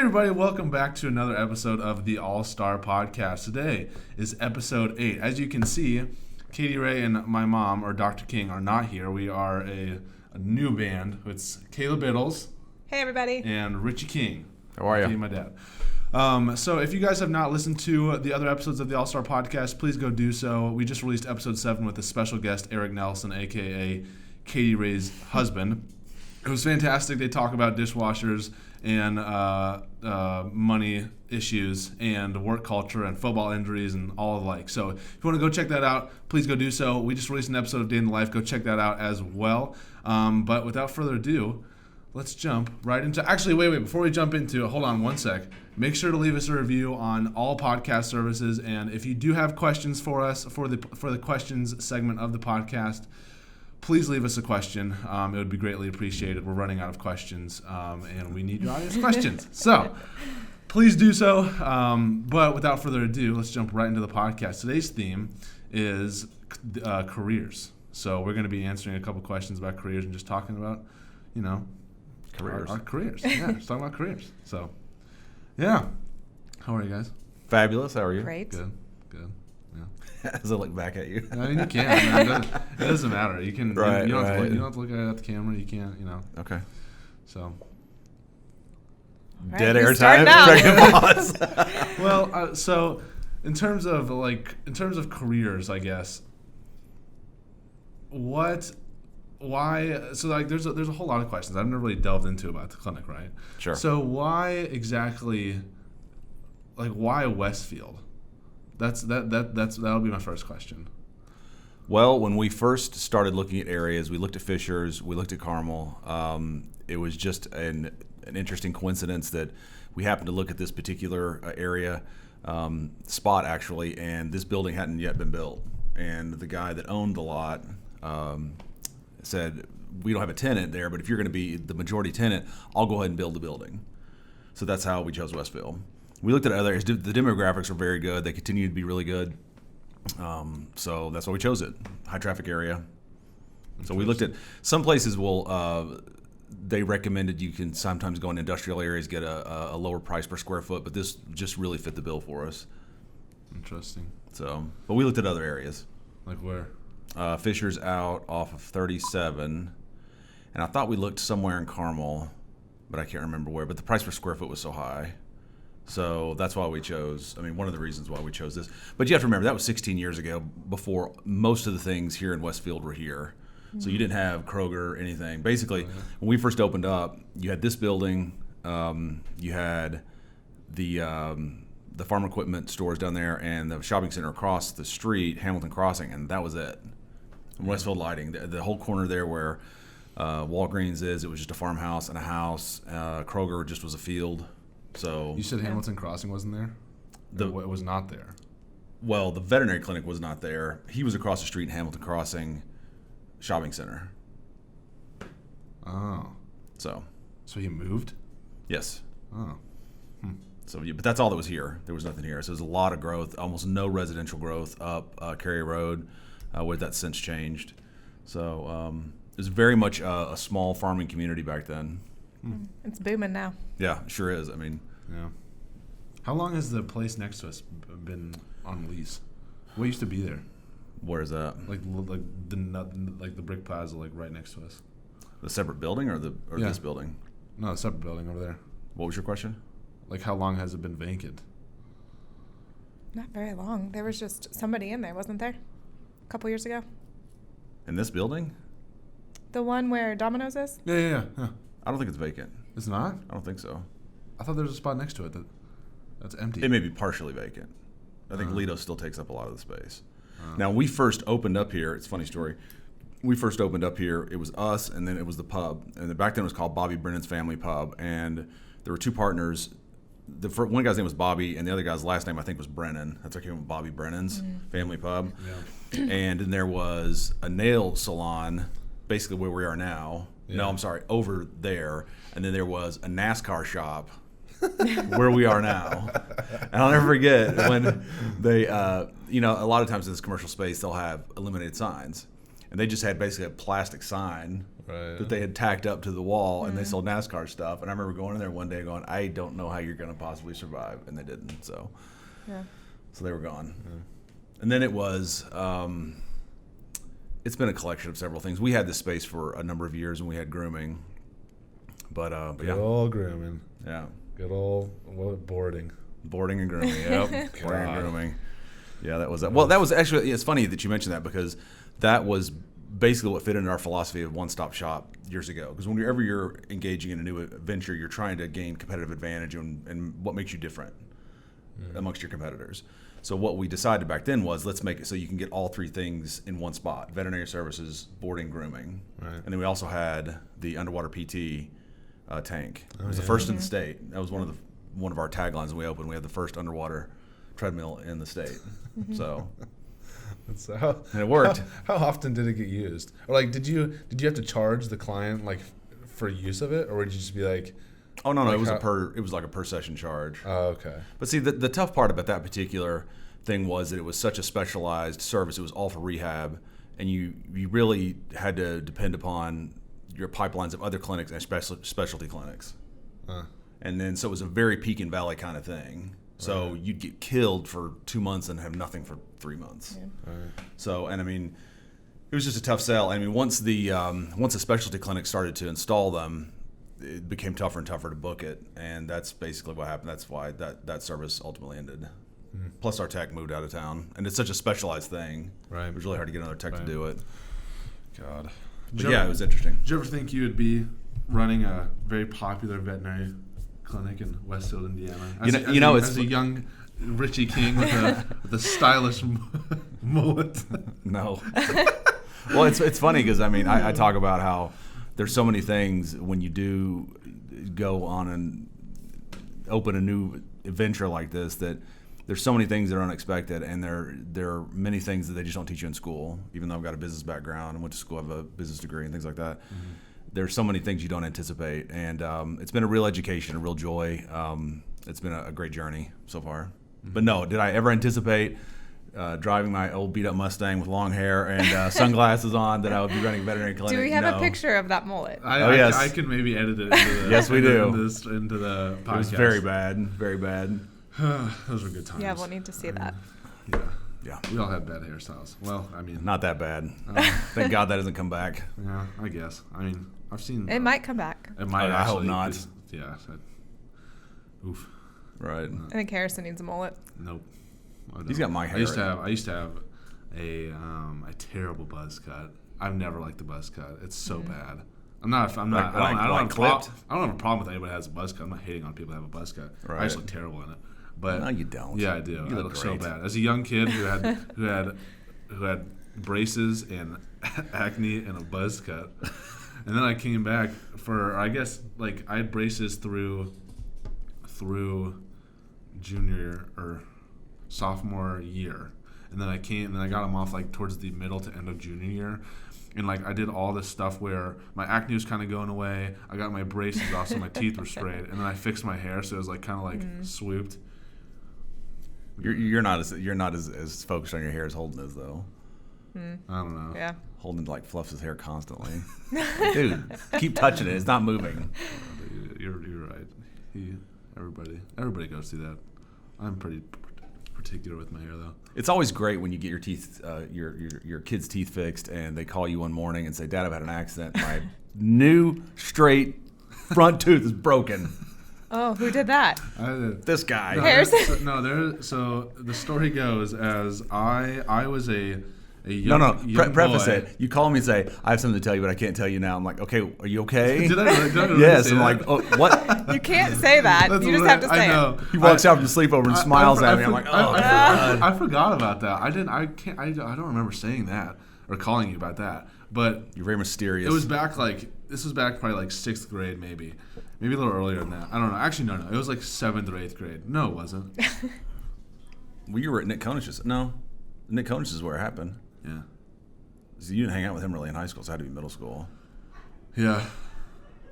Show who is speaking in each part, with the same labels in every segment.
Speaker 1: everybody, welcome back to another episode of the All-Star Podcast. Today is episode 8. As you can see, Katie Ray and my mom, or Dr. King, are not here. We are a new band. It's Cayla Became.
Speaker 2: Hey, everybody.
Speaker 1: And Richie King.
Speaker 3: How are you?
Speaker 1: My dad. So if you guys have not listened to the other episodes of the All-Star Podcast, please go do so. We just released episode 7 with a special guest, Eric Nelson, a.k.a. Katie Ray's husband. It was fantastic. They talk about dishwashers and money issues and work culture and football injuries and all the like. So if you want to go check that out, please go do so. We just released an episode of Day in the Life. Go check that out as well. But without further ado, let's jump right into... Actually, wait. Before we jump into it, hold on one sec. Make sure to leave us a review on all podcast services. And if you do have questions for us for the questions segment of the podcast, please leave us a question. It would be greatly appreciated. We're running out of questions, and we need your audience questions. So please do so. But without further ado, let's jump right into the podcast. Today's theme is careers. So we're going to be answering a couple questions about careers and just talking about,
Speaker 3: Careers.
Speaker 1: Our careers. Yeah, just talking about careers. So, yeah. How are you guys?
Speaker 3: Fabulous. How are you?
Speaker 2: Great.
Speaker 1: Good. Yeah.
Speaker 3: As I look back at you.
Speaker 1: I mean, you can. Man. It doesn't matter. You can.
Speaker 3: Right,
Speaker 1: you don't
Speaker 3: right.
Speaker 1: have to look at the camera. You can't.
Speaker 3: Okay.
Speaker 1: So.
Speaker 2: Right,
Speaker 3: Dead
Speaker 2: we
Speaker 3: air
Speaker 2: start
Speaker 3: time.
Speaker 2: now.
Speaker 3: Pregnant pause.
Speaker 1: Well, so in terms of careers, I guess. Why? So there's a whole lot of questions I've never really delved into about the clinic, right?
Speaker 3: Sure.
Speaker 1: So why exactly? Why Westfield? That'll be my first question.
Speaker 3: Well, when we first started looking at areas, we looked at Fishers, we looked at Carmel. It was just an interesting coincidence that we happened to look at this particular area spot actually, and this building hadn't yet been built. And the guy that owned the lot said, "We don't have a tenant there, but if you're going to be the majority tenant, I'll go ahead and build the building." So that's how we chose Westfield. We looked at other areas. The demographics are very good. They continue to be really good. So that's why we chose it. High traffic area. So we looked at some places they recommended you can sometimes go in industrial areas, get a lower price per square foot, but this just really fit the bill for us.
Speaker 1: Interesting.
Speaker 3: So, but we looked at other areas.
Speaker 1: Like where?
Speaker 3: Fisher's out off of 37, and I thought we looked somewhere in Carmel, but I can't remember where. But the price per square foot was so high. So that's why we chose, one of the reasons why we chose this. But you have to remember, that was 16 years ago, before most of the things here in Westfield were here. Mm-hmm. So you didn't have Kroger or anything. Basically, when we first opened up, you had this building, you had the farm equipment stores down there, and the shopping center across the street, Hamilton Crossing, and that was it. And Westfield Lighting, the whole corner there where Walgreens is, it was just a farmhouse and a house. Kroger just was a field. So
Speaker 1: you said Hamilton Crossing wasn't there? It was not there.
Speaker 3: Well, the veterinary clinic was not there. He was across the street in Hamilton Crossing Shopping Center.
Speaker 1: Oh.
Speaker 3: So
Speaker 1: he moved?
Speaker 3: Yes.
Speaker 1: Oh.
Speaker 3: So, but that's all that was here. There was nothing here. So there's a lot of growth, almost no residential growth up Cary Road, where that's since changed. So it was very much a small farming community back then.
Speaker 2: It's booming now.
Speaker 3: Yeah, it sure is.
Speaker 1: Yeah. How long has the place next to us been on lease? What used to be there?
Speaker 3: Where is that?
Speaker 1: Like the brick plaza, right next to us.
Speaker 3: The separate building or this building?
Speaker 1: No, a separate building over there.
Speaker 3: What was your question?
Speaker 1: How long has it been vacant?
Speaker 2: Not very long. There was just somebody in there, wasn't there? A couple years ago.
Speaker 3: In this building?
Speaker 2: The one where Domino's is?
Speaker 1: Yeah.
Speaker 3: I don't think it's vacant.
Speaker 1: It's not?
Speaker 3: I don't think so.
Speaker 1: I thought there was a spot next to it that's empty.
Speaker 3: It may be partially vacant. I think Lido still takes up a lot of the space. Now, when we first opened up here, it's a funny story. We first opened up here, it was us, and then it was the pub. And back then it was called Bobby Brennan's Family Pub. And there were two partners. One guy's name was Bobby, and the other guy's last name, I think, was Brennan. That's why I came with Bobby Brennan's Family Pub. Yeah. And then there was a nail salon, basically where we are now. Yeah. No, I'm sorry, over there. And then there was a NASCAR shop where we are now. And I'll never forget when they, a lot of times in this commercial space, they'll have illuminated signs. and they just had basically a plastic sign that they had tacked up to the wall, and they sold NASCAR stuff. And I remember going in there one day going, I don't know how you're going to possibly survive, and they didn't. So they were gone. And then it was it's been a collection of several things. We had this space for a number of years, and we had grooming. But
Speaker 1: good old grooming.
Speaker 3: Yeah.
Speaker 1: Good old boarding.
Speaker 3: Boarding and grooming. Yep. Boarding and grooming. Yeah, that was that. Well, that was actually, it's funny that you mentioned that, because that was basically what fit into our philosophy of one-stop shop years ago. Because whenever you're engaging in a new venture, you're trying to gain competitive advantage and what makes you different amongst your competitors. So what we decided back then was, let's make it so you can get all three things in one spot: veterinary services, boarding, grooming. Right. And then we also had the underwater PT tank. It was the first in the state. That was one of our taglines when we opened. We had the first underwater treadmill in the state. So and it worked.
Speaker 1: How often did it get used? Or like, did you have to charge the client like for use of it, or would you just be like?
Speaker 3: Oh no, like it was like a per session charge.
Speaker 1: Oh, okay.
Speaker 3: But see, the tough part about that particular thing was that it was such a specialized service. It was all for rehab, and you really had to depend upon your pipelines of other clinics and specialty clinics. And then so it was a very peak and valley kind of thing. So you'd get killed for 2 months and have nothing for 3 months. Yeah. So, and I mean, it was just a tough sell. I mean, once the specialty clinic started to install them, it became tougher and tougher to book it, and that's basically what happened. That's why that service ultimately ended. Plus, our tech moved out of town, and it's such a specialized thing. Right. It was really hard to get another tech to do it.
Speaker 1: God.
Speaker 3: But yeah, it was interesting.
Speaker 1: Did you ever think you would be running a very popular veterinary clinic in Westfield, Indiana? As a young Richie King with a stylish mullet.
Speaker 3: No. Well, it's funny because I talk about how there's so many things when you do go on and open a new adventure like this, that there's so many things that are unexpected, and there are many things that they just don't teach you in school. Even though I've got a business background and went to school, I have a business degree and things like that. There's so many things you don't anticipate, and it's been a real education, a real joy. It's been a great journey so far. But no, did I ever anticipate driving my old beat-up Mustang with long hair and sunglasses on that I would be running a veterinary clinic?
Speaker 2: Do we have a picture of that mullet?
Speaker 1: Yes. I can maybe edit it into the,
Speaker 3: yes, we do.
Speaker 1: Into the podcast.
Speaker 3: It was very bad, very bad.
Speaker 1: Those were good times.
Speaker 2: Yeah, we'll need to see that.
Speaker 1: Yeah. We all had bad hairstyles. Well, I mean,
Speaker 3: not that bad. Thank God that doesn't come back.
Speaker 1: Yeah, I guess. I mean, I've seen.
Speaker 2: It might come back.
Speaker 1: It might.
Speaker 3: I hope not.
Speaker 1: Oof.
Speaker 3: Right.
Speaker 2: I think Harrison needs a mullet.
Speaker 1: Nope.
Speaker 3: He's got my hair.
Speaker 1: I used to have a terrible buzz cut. I've never liked the buzz cut. It's so bad. I don't have a problem with anybody that has a buzz cut. I'm not hating on people that have a buzz cut. Right. I just look terrible in it. But
Speaker 3: no, you don't.
Speaker 1: Yeah, I do. I look so bad. As a young kid who had braces and acne and a buzz cut, and then I came back for, I guess, like, I had braces through junior or sophomore year, and then I got them off like towards the middle to end of junior year. And like I did all this stuff where my acne was kind of going away. I got my braces off, so my teeth were straight, and then I fixed my hair so it was like kind of like swooped.
Speaker 3: You're not as focused on your hair as Holden is, though.
Speaker 1: I don't know.
Speaker 2: Yeah.
Speaker 3: Holden like fluffs his hair constantly. Dude, keep touching it. It's not moving.
Speaker 1: You're right. Everybody goes through that. I'm pretty particular with my hair, though.
Speaker 3: It's always great when you get your teeth, your kid's teeth fixed, and they call you one morning and say, "Dad, I've had an accident. My new straight front tooth is broken."
Speaker 2: Oh, who did that?
Speaker 3: This guy.
Speaker 2: Harrison.
Speaker 1: So the story goes as I was a young
Speaker 3: preface
Speaker 1: boy.
Speaker 3: it. You call me and say, "I have something to tell you, but I can't tell you now." I'm like, "Okay, are you okay?"
Speaker 1: Did I really
Speaker 3: yes.
Speaker 1: say
Speaker 3: I'm
Speaker 1: that?
Speaker 3: like, "Oh, what?"
Speaker 2: You can't say that. You just have to say it.
Speaker 3: He walks out from the sleepover and smiles at me. I'm like, "Oh, God."
Speaker 1: I forgot about that. I don't remember saying that or calling you about that. But
Speaker 3: you're very mysterious.
Speaker 1: It was back probably like 6th grade, maybe a little earlier than that. I don't know. Actually, no. It was like 7th or 8th grade. No, it wasn't.
Speaker 3: Well, you were at Nick Konish's. No, Nick Konish's is where it happened.
Speaker 1: Yeah.
Speaker 3: So you didn't hang out with him really in high school, so it had to be middle school.
Speaker 1: Yeah.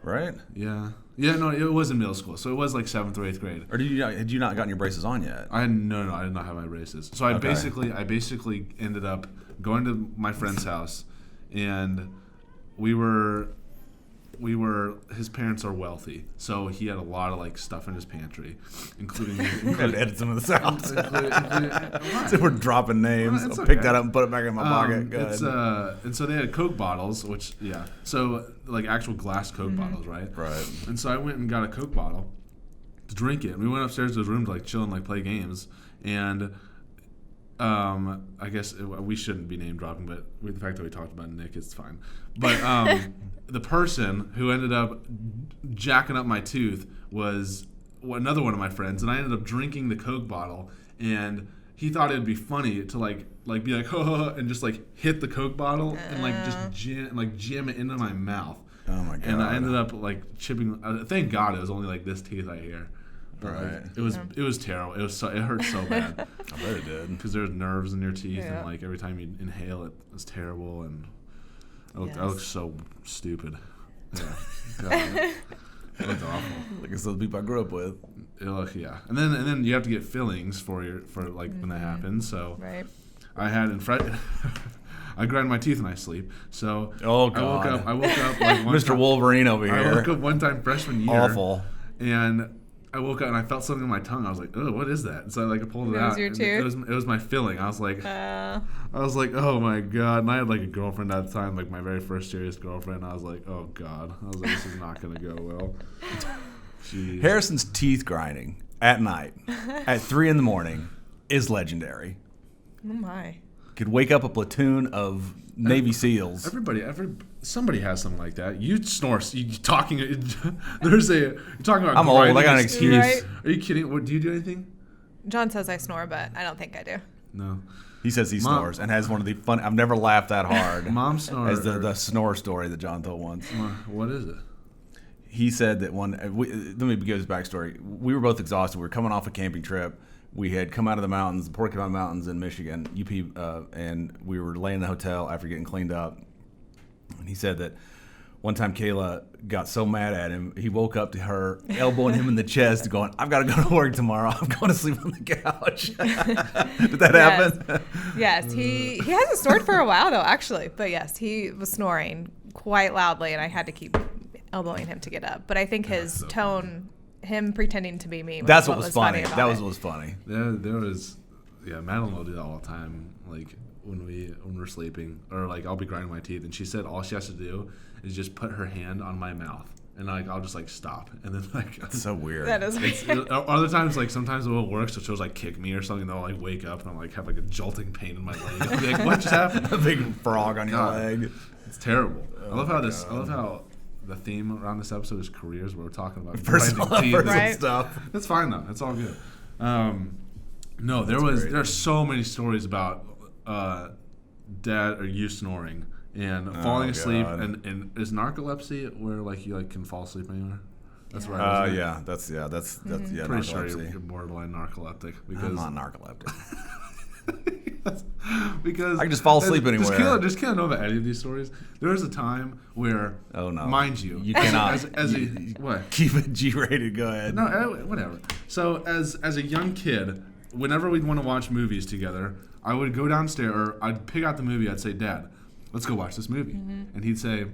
Speaker 3: Right?
Speaker 1: Yeah. Yeah, no, it was in middle school, so it was like 7th or 8th grade.
Speaker 3: Or had you not gotten your braces on yet?
Speaker 1: I did not have my braces. So I basically ended up going to my friend's house and his parents are wealthy, so he had a lot of like stuff in his pantry, including
Speaker 3: We had to edit some of this out. So we're dropping names. I'll pick that up and put it back in my pocket. Go ahead.
Speaker 1: And so they had Coke bottles, which so like actual glass Coke bottles, right?
Speaker 3: Right.
Speaker 1: And so I went and got a Coke bottle to drink it. And we went upstairs to his room to like chill and like play games. And I guess we shouldn't be name dropping, but with the fact that we talked about Nick, it's fine. But the person who ended up jacking up my tooth was another one of my friends, and I ended up drinking the Coke bottle, and he thought it'd be funny to like be like and just like hit the Coke bottle and like just jam it into my mouth.
Speaker 3: Oh my god!
Speaker 1: And I ended up like chipping. Thank God it was only like this teeth right here.
Speaker 3: Right.
Speaker 1: It was terrible. It hurt so bad.
Speaker 3: I bet it did.
Speaker 1: Because there's nerves in your teeth, and like every time you inhale it, it's terrible, and I look so stupid. Yeah, God, it looked awful.
Speaker 3: Like it's those people I grew up with.
Speaker 1: And then you have to get fillings for when that happens. So
Speaker 2: Right.
Speaker 1: I had I grind my teeth and I sleep. So
Speaker 3: Oh God!
Speaker 1: I woke up like
Speaker 3: Mr. Wolverine over here.
Speaker 1: I woke up one time freshman year.
Speaker 3: Awful.
Speaker 1: And I woke up and I felt something in my tongue. I was like, "Oh, what is that?" And so I pulled it out.
Speaker 2: Was your tooth?
Speaker 1: It was my filling. I was like, "Oh my god!" And I had like a girlfriend at the time, like my very first serious girlfriend. I was like, "Oh god!" I was like, "This is not gonna go well." Jeez.
Speaker 3: Harrison's teeth grinding at night at 3 a.m. is legendary.
Speaker 2: Oh my.
Speaker 3: Could wake up a platoon of Navy SEALs.
Speaker 1: Somebody has something like that. You snore. You're talking about.
Speaker 3: I'm old. I got an
Speaker 1: grinding.
Speaker 3: excuse.
Speaker 2: Right.
Speaker 1: Are you kidding? What, do you do anything?
Speaker 2: John says I snore, but I don't think I do.
Speaker 1: No.
Speaker 3: He says he snores and has one of the fun. I've never laughed that hard.
Speaker 1: Mom snores.
Speaker 3: As the snore story that John told once.
Speaker 1: What is it?
Speaker 3: He said that let me give his backstory. We were both exhausted. We were coming off a camping trip. We had come out of the mountains, the Porcupine Mountains in Michigan, UP, and we were laying in the hotel after getting cleaned up. And he said that one time Cayla got so mad at him, he woke up to her elbowing him in the chest, going, "I've got to go to work tomorrow. I'm going to sleep on the couch." Did that happen?
Speaker 2: Yes, he hasn't snored for a while though, actually. But yes, he was snoring quite loudly, and I had to keep elbowing him to get up. But I think his tone, him pretending to be me,
Speaker 3: that's what was funny.
Speaker 2: About
Speaker 3: that was what was funny.
Speaker 1: There was, Madeline will do that all the time. Like when we're sleeping, or like I'll be grinding my teeth, and she said all she has to do is just put her hand on my mouth, and like I'll just like stop, and then like
Speaker 3: That's so weird.
Speaker 2: That is weird.
Speaker 1: Other times, like sometimes it will work, so she'll like kick me or something, and I'll like wake up and I'll like have like a jolting pain in my leg. I'll be like, what just happened?
Speaker 3: A big frog on your leg.
Speaker 1: It's terrible. I love how the theme around this episode is careers. Where we're talking about
Speaker 3: Personal
Speaker 2: Right.
Speaker 3: stuff.
Speaker 1: That's fine though. It's all good. No, there's so many stories about dad or you snoring and falling asleep, and is narcolepsy where like you like can fall asleep anywhere? That's right.
Speaker 3: That's
Speaker 1: Pretty sure
Speaker 3: narcolepsy.
Speaker 1: you're borderline narcoleptic because
Speaker 3: I'm not narcoleptic.
Speaker 1: because
Speaker 3: I can just fall asleep anywhere.
Speaker 1: Does Kayla know about any of these stories? There was a time where,
Speaker 3: Oh no,
Speaker 1: mind you,
Speaker 3: cannot.
Speaker 1: What?
Speaker 3: Keep it G-rated. Go ahead.
Speaker 1: No, whatever. So as a young kid, whenever we'd want to watch movies together, I would go downstairs, or I'd pick out the movie. I'd say, "Dad, let's go watch this movie," and he'd say,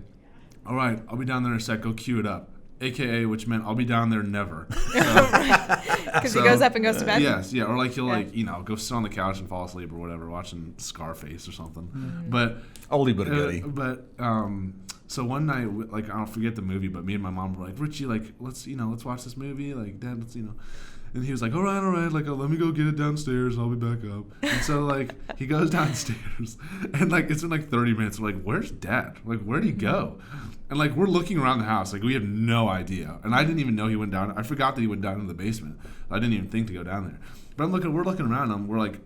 Speaker 1: "All right, I'll be down there in a sec. Go cue it up." AKA, which meant I'll be down there never.
Speaker 2: Because he goes up and goes to bed?
Speaker 1: Yes, yeah. Or like he'll go sit on the couch and fall asleep or whatever, watching Scarface or something. But
Speaker 3: oldie but a goodie.
Speaker 1: So one night, like I don't forget the movie, but me and my mom were like, "Richie, like let's watch this movie, like Dad, let's." And he was like, all right, like let me go get it downstairs, and I'll be back up. And so like he goes downstairs, and like it's been like 30 minutes. We're like, where's Dad? Like where'd he go? And like we're looking around the house, like we have no idea. And I didn't even know he went down. I forgot that he went down into the basement. I didn't even think to go down there. But we're looking around, and we're like,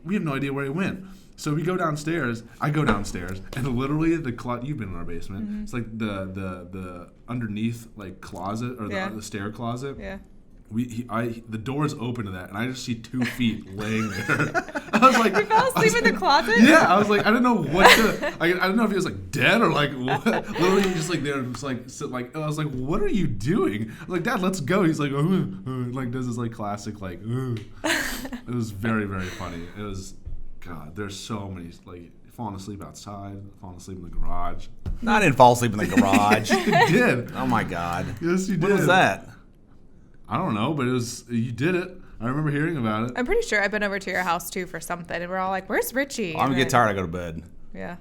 Speaker 1: we have no idea where he went. So we go downstairs. I go downstairs, and literally you've been in our basement. It's like the underneath like closet or the stair closet.
Speaker 2: Yeah.
Speaker 1: The door's open to that, and I just see 2 feet laying there. I was like,
Speaker 2: you fell asleep in the closet?
Speaker 1: Yeah, I was like, I didn't know what to. I don't know if he was like dead or like what. Literally just like there, just like sit like. I was like, what are you doing? I was like, Dad, let's go. He's like, like does this like classic like. It was very very funny. It was, God. There's so many like falling asleep outside, falling asleep in the garage.
Speaker 3: No, I didn't fall asleep in the garage.
Speaker 1: You did.
Speaker 3: Oh my God.
Speaker 1: Yes, you did.
Speaker 3: When was that?
Speaker 1: I don't know, but you did it. I remember hearing about it.
Speaker 2: I'm pretty sure I've been over to your house too for something, and we're all like, "Where's Richie?"
Speaker 3: I'm gonna get tired. I go to bed.
Speaker 2: Yeah,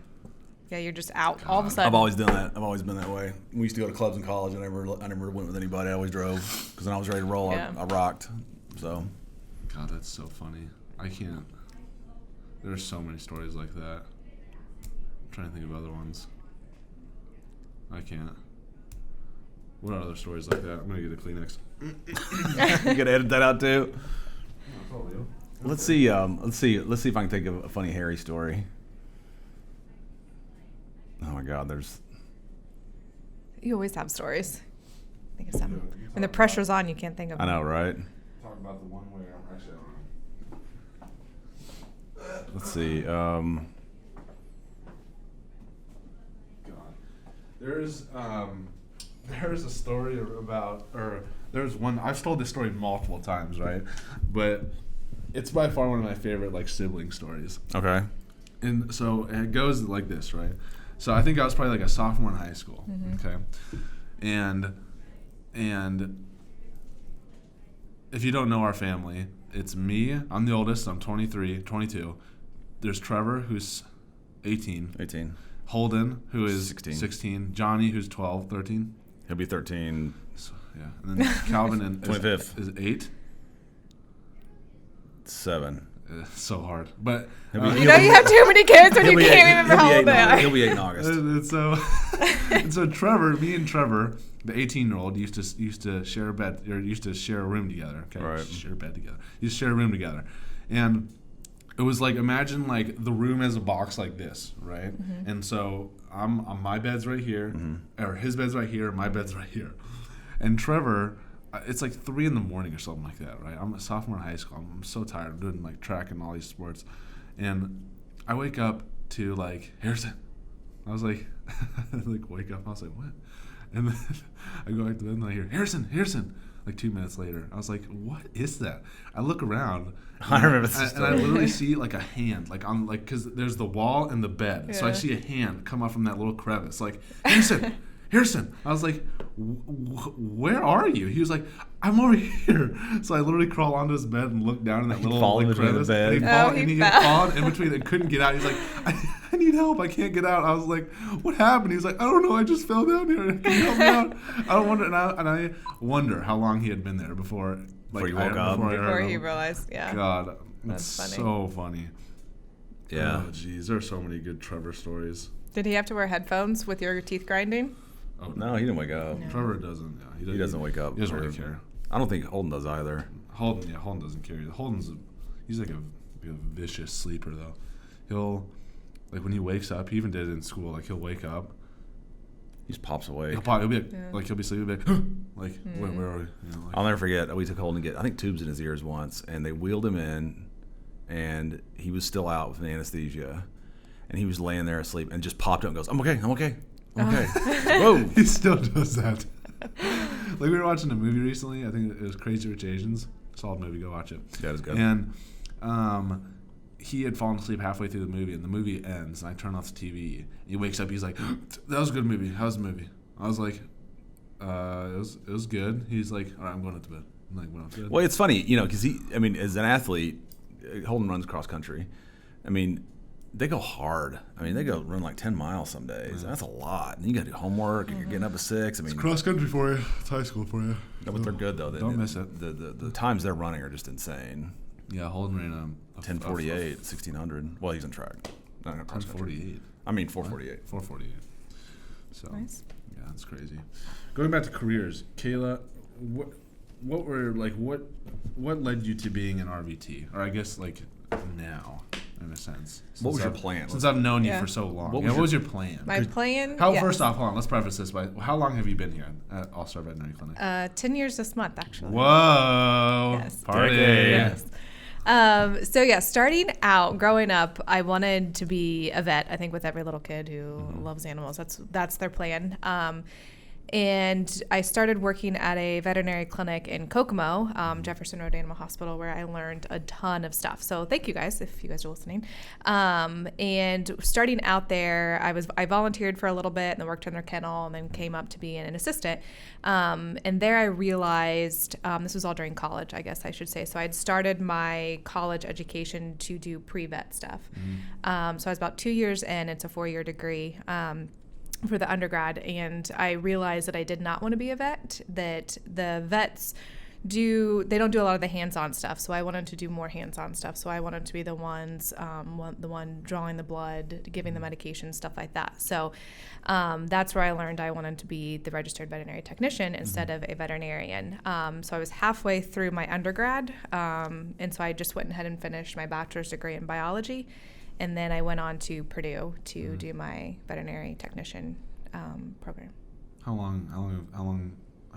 Speaker 2: you're just out all of a sudden.
Speaker 3: I've always done that. I've always been that way. We used to go to clubs in college. I never went with anybody. I always drove because when I was ready to roll, I rocked. So.
Speaker 1: God, that's so funny. I can't. There's so many stories like that. I'm trying to think of other ones. I can't. What are other stories like that? I'm gonna get a Kleenex.
Speaker 3: You gotta edit that out too. Let's see if I can think of a funny Harry story. Oh my God,
Speaker 2: You always have stories. Think of something. When the pressure's on, you can't think of.
Speaker 3: I know, right?
Speaker 1: Talk about the one where actually.
Speaker 3: Let's see.
Speaker 1: God, there's a story about, or there's one. I've told this story multiple times, right? But it's by far one of my favorite like sibling stories.
Speaker 3: Okay.
Speaker 1: And so it goes like this, right? So I think I was probably like a sophomore in high school.
Speaker 2: Mm-hmm.
Speaker 1: Okay. And if you don't know our family, it's me. I'm the oldest. I'm 22. There's Trevor, who's 18. Holden, who is 16. Johnny, who's 12, 13.
Speaker 3: He'll be 13.
Speaker 1: So, yeah. And then Calvin
Speaker 3: 25th.
Speaker 1: is 8.
Speaker 3: 7.
Speaker 1: So hard. But
Speaker 2: you have too many kids when you can't remember how old they are.
Speaker 3: He'll be 8 in August.
Speaker 1: And so Trevor, me and Trevor, the 18-year-old, used to share a bed, or used to share a room together. Okay,
Speaker 3: right.
Speaker 1: Share a bed together. Used to share a room together, and it was like, imagine like the room as a box like this, right? Mm-hmm. And so my bed's right here, or his bed's right here, my bed's right here, and Trevor. It's like 3 a.m. or something like that, right? I'm a sophomore in high school. I'm so tired. I'm doing like track and all these sports, and I wake up to like, Harrison. I was like, like wake up. I was like, what? And then I go back to bed and I hear Harrison. Like 2 minutes later, I was like, what is that? I look around.
Speaker 3: I remember this
Speaker 1: and I literally see like a hand, like on like, because there's the wall and the bed, so I see a hand come up from that little crevice, like Harrison. I was like, where are you? He was like, I'm over here. So I literally crawl onto his bed and look down in that little like, crevice.
Speaker 3: The bed.
Speaker 1: And he fallen in between and couldn't get out. He's like, I need help. I can't get out. I was like, what happened? He's like, I don't know. I just fell down here. Can you help me out? I wonder. And I wonder how long he had been there before. Like,
Speaker 3: before he woke up.
Speaker 2: Before he realized, yeah.
Speaker 1: God,
Speaker 2: that's funny.
Speaker 1: So funny.
Speaker 3: Yeah.
Speaker 1: Oh, geez. There's so many good Trevor stories.
Speaker 2: Did he have to wear headphones with your teeth grinding?
Speaker 1: Oh,
Speaker 3: no, he didn't wake up.
Speaker 2: No.
Speaker 1: Trevor doesn't. Yeah,
Speaker 3: he doesn't wake up.
Speaker 1: He doesn't really care.
Speaker 3: I don't think Holden does either.
Speaker 1: Holden doesn't care. He's like a vicious sleeper though. He'll like when he wakes up. He even did it in school. Like he'll wake up.
Speaker 3: He just pops away.
Speaker 1: He'll be like he'll be sleeping. He'll be like, where are we? You know, like,
Speaker 3: I'll never forget. We took Holden to get tubes in his ears once, and they wheeled him in, and he was still out with an anesthesia, and he was laying there asleep, and just popped up and goes, I'm okay. Okay. Whoa.
Speaker 1: He still does that. Like we were watching a movie recently. I think it was Crazy Rich Asians. Solid movie. Go watch it.
Speaker 3: Yeah, it was good.
Speaker 1: And he had fallen asleep halfway through the movie, and the movie ends, and I turn off the TV. He wakes up. He's like, "That was a good movie. How was the movie?" I was like, "It was good." He's like, "All right, I'm going to bed." I'm like, "Well, good."
Speaker 3: Well, it's funny, because as an athlete, Holden runs cross country. They go hard. They go run like 10 miles some days. Yeah. That's a lot. And you got to do homework, and you're getting up at 6.
Speaker 1: It's cross country for you. It's high school for you.
Speaker 3: No, but they're good though.
Speaker 1: Don't miss it.
Speaker 3: The times they're running are just insane.
Speaker 1: Yeah, Holden ran
Speaker 3: 10:48, 1600. Well, he's in track.
Speaker 1: 10:48.
Speaker 3: 4:48.
Speaker 1: 4:48. So
Speaker 2: nice.
Speaker 1: Yeah, that's crazy. Going back to careers, Cayla, what led you to being an RVT, or I guess like now? In a sense.
Speaker 3: What was your plan?
Speaker 1: Since I've known you for so long. What was your plan?
Speaker 2: My plan?
Speaker 1: First off, hold on, let's preface this by, how long have you been here at All-Star Veterinary Clinic?
Speaker 2: 10 years this month, actually.
Speaker 1: Whoa.
Speaker 2: Yes.
Speaker 1: Party.
Speaker 2: Yes. Starting out, growing up, I wanted to be a vet. I think with every little kid who loves animals, that's their plan. And I started working at a veterinary clinic in Kokomo, Jefferson Road Animal Hospital, where I learned a ton of stuff. So thank you guys, if you guys are listening. And starting out there, I volunteered for a little bit and then worked in their kennel and then came up to be an assistant. And there I realized, this was all during college, I guess I should say. So I'd started my college education to do pre-vet stuff. So I was about 2 years in. It's a 4-year degree. For the undergrad, and I realized that I did not want to be a vet, that the vets they don't do a lot of the hands-on stuff, so I wanted to do more hands-on stuff. So I wanted to be the one drawing the blood, giving the medication, stuff like that. So that's where I learned I wanted to be the registered veterinary technician instead of a veterinarian. So I was halfway through my undergrad, and so I just went ahead and finished my bachelor's degree in biology. And then I went on to Purdue to do my veterinary technician program.
Speaker 1: How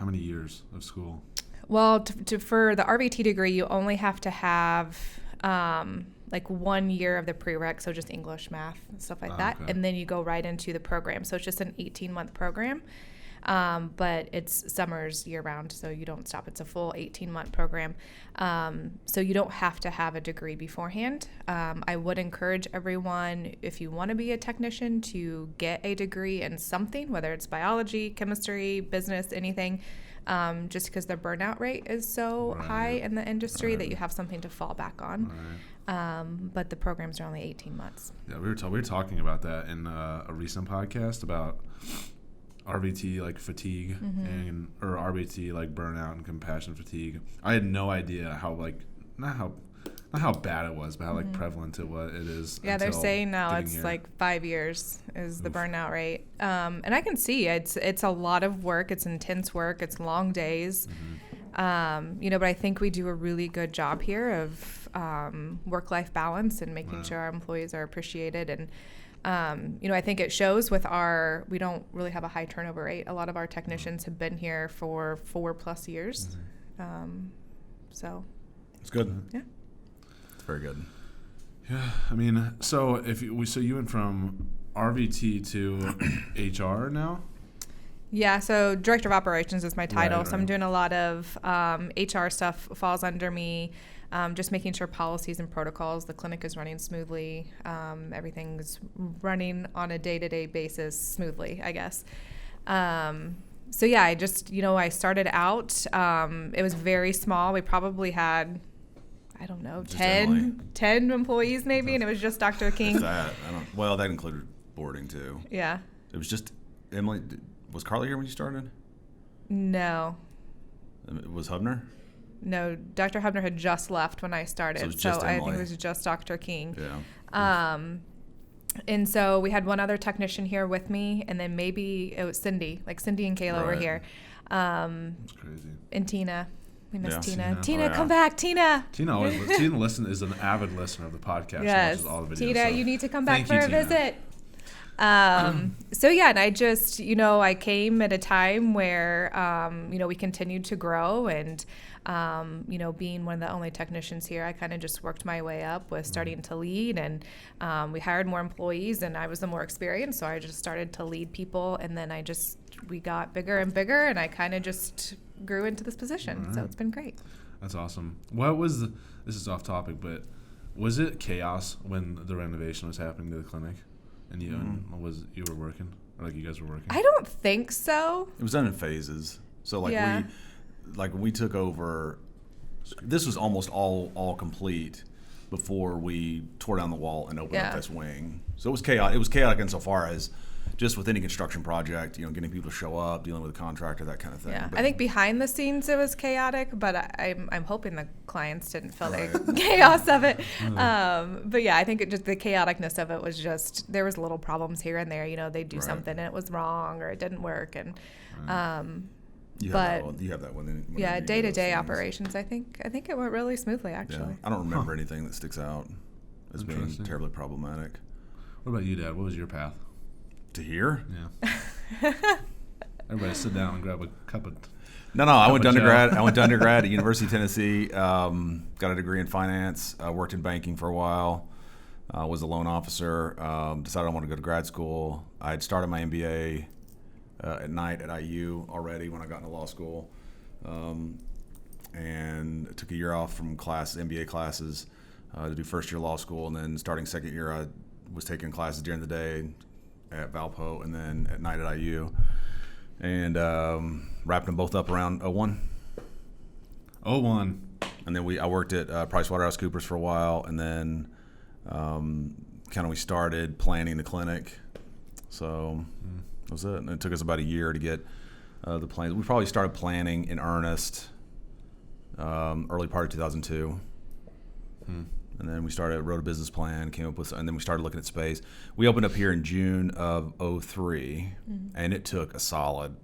Speaker 1: many years of school?
Speaker 2: Well, for the RVT degree, you only have to have like 1 year of the prereq, so just English, math, stuff like that. Okay. And then you go right into the program. So it's just an 18-month program. But it's summers year-round, so you don't stop. It's a full 18-month program. So you don't have to have a degree beforehand. I would encourage everyone, if you want to be a technician, to get a degree in something, whether it's biology, chemistry, business, anything, just because the burnout rate is so high in the industry that you have something to fall back on. But the programs are only 18 months.
Speaker 1: Yeah, we were talking about that in a recent podcast about RVT like fatigue or RVT like burnout and compassion fatigue. I had no idea how not how bad it was, but how like prevalent it is.
Speaker 2: Yeah, they're saying now it's like 5 years is the burnout rate, and I can see it's a lot of work. It's intense work. It's long days. But I think we do a really good job here of work-life balance and making sure our employees are appreciated. And I think it shows with we don't really have a high turnover rate. A lot of our technicians have been here for 4+ years. So
Speaker 3: it's good.
Speaker 2: Yeah.
Speaker 3: It's very good.
Speaker 1: Yeah. I mean, so you went from RVT to HR now?
Speaker 2: Yeah. So Director of Operations is my title.
Speaker 1: Right.
Speaker 2: So I'm doing a lot of HR stuff falls under me. Just making sure policies and protocols, the clinic is running smoothly. Everything's running on a day-to-day basis smoothly, I guess. So yeah, I started out, it was very small. We probably had, I don't know, 10 employees maybe, and it was just Dr. King.
Speaker 3: That included boarding too.
Speaker 2: Yeah.
Speaker 3: It was just Emily. Was Carly here when you started?
Speaker 2: No.
Speaker 3: Was Hubner?
Speaker 2: No, Dr. Hubner had just left when I started,
Speaker 3: so it was just
Speaker 2: I think
Speaker 3: Emily.
Speaker 2: it was just Dr. King.
Speaker 3: Yeah.
Speaker 2: And so we had one other technician here with me, and then maybe it was Cindy and Cayla were here.
Speaker 1: That's crazy.
Speaker 2: And Tina. We miss Tina.
Speaker 1: Tina,
Speaker 2: come back, Tina.
Speaker 1: Tina is an avid listener of the podcast.
Speaker 2: Yes.
Speaker 1: She watches all the videos.
Speaker 2: Tina, you need to come back for a
Speaker 1: Tina.
Speaker 2: visit. So yeah, and I just, I came at a time where, we continued to grow and, being one of the only technicians here, I kind of just worked my way up with starting to lead, and we hired more employees, and I was the more experienced, so I just started to lead people, and then we got bigger and bigger, and I kind of just grew into this position. So it's been great.
Speaker 1: That's awesome. This is off topic, but was it chaos when the renovation was happening to the clinic? And you were working, or like you guys were working?
Speaker 2: I don't think so.
Speaker 3: It was done in phases. So when we took over, this was almost all complete before we tore down the wall and opened up this wing. So it was chaotic. It was chaotic insofar as just with any construction project, getting people to show up, dealing with a contractor, that kind of thing.
Speaker 2: Yeah,
Speaker 3: but
Speaker 2: I think behind the scenes it was chaotic, but I'm hoping the clients didn't feel the chaos of it. But yeah, I think just the chaoticness of it was just, there was little problems here and there. They'd do something and it was wrong or it didn't work, and
Speaker 3: you have that when
Speaker 2: day-to-day operations. I think it went really smoothly actually.
Speaker 3: Yeah. I don't remember anything that sticks out as being terribly problematic.
Speaker 1: What about you, Dad? What was your path?
Speaker 3: To here?
Speaker 1: Yeah. Everybody sit down and grab a cup of.
Speaker 3: No. I went to undergrad at University of Tennessee. Got a degree in finance. Worked in banking for a while. Was a loan officer. Decided I wanted to go to grad school. I had started my MBA at night at IU already when I got into law school. And took a year off from MBA classes to do first year law school, and then starting second year I was taking classes during the day at Valpo and then at night at IU, and wrapped them both up around 01. And then I worked at PricewaterhouseCoopers for a while, and then we started planning the clinic. So that was it. And it took us about a year to get the plans. We probably started planning in earnest early part of 2002. And then we wrote a business plan, and then we started looking at space. We opened up here in June of 03, and it took a solid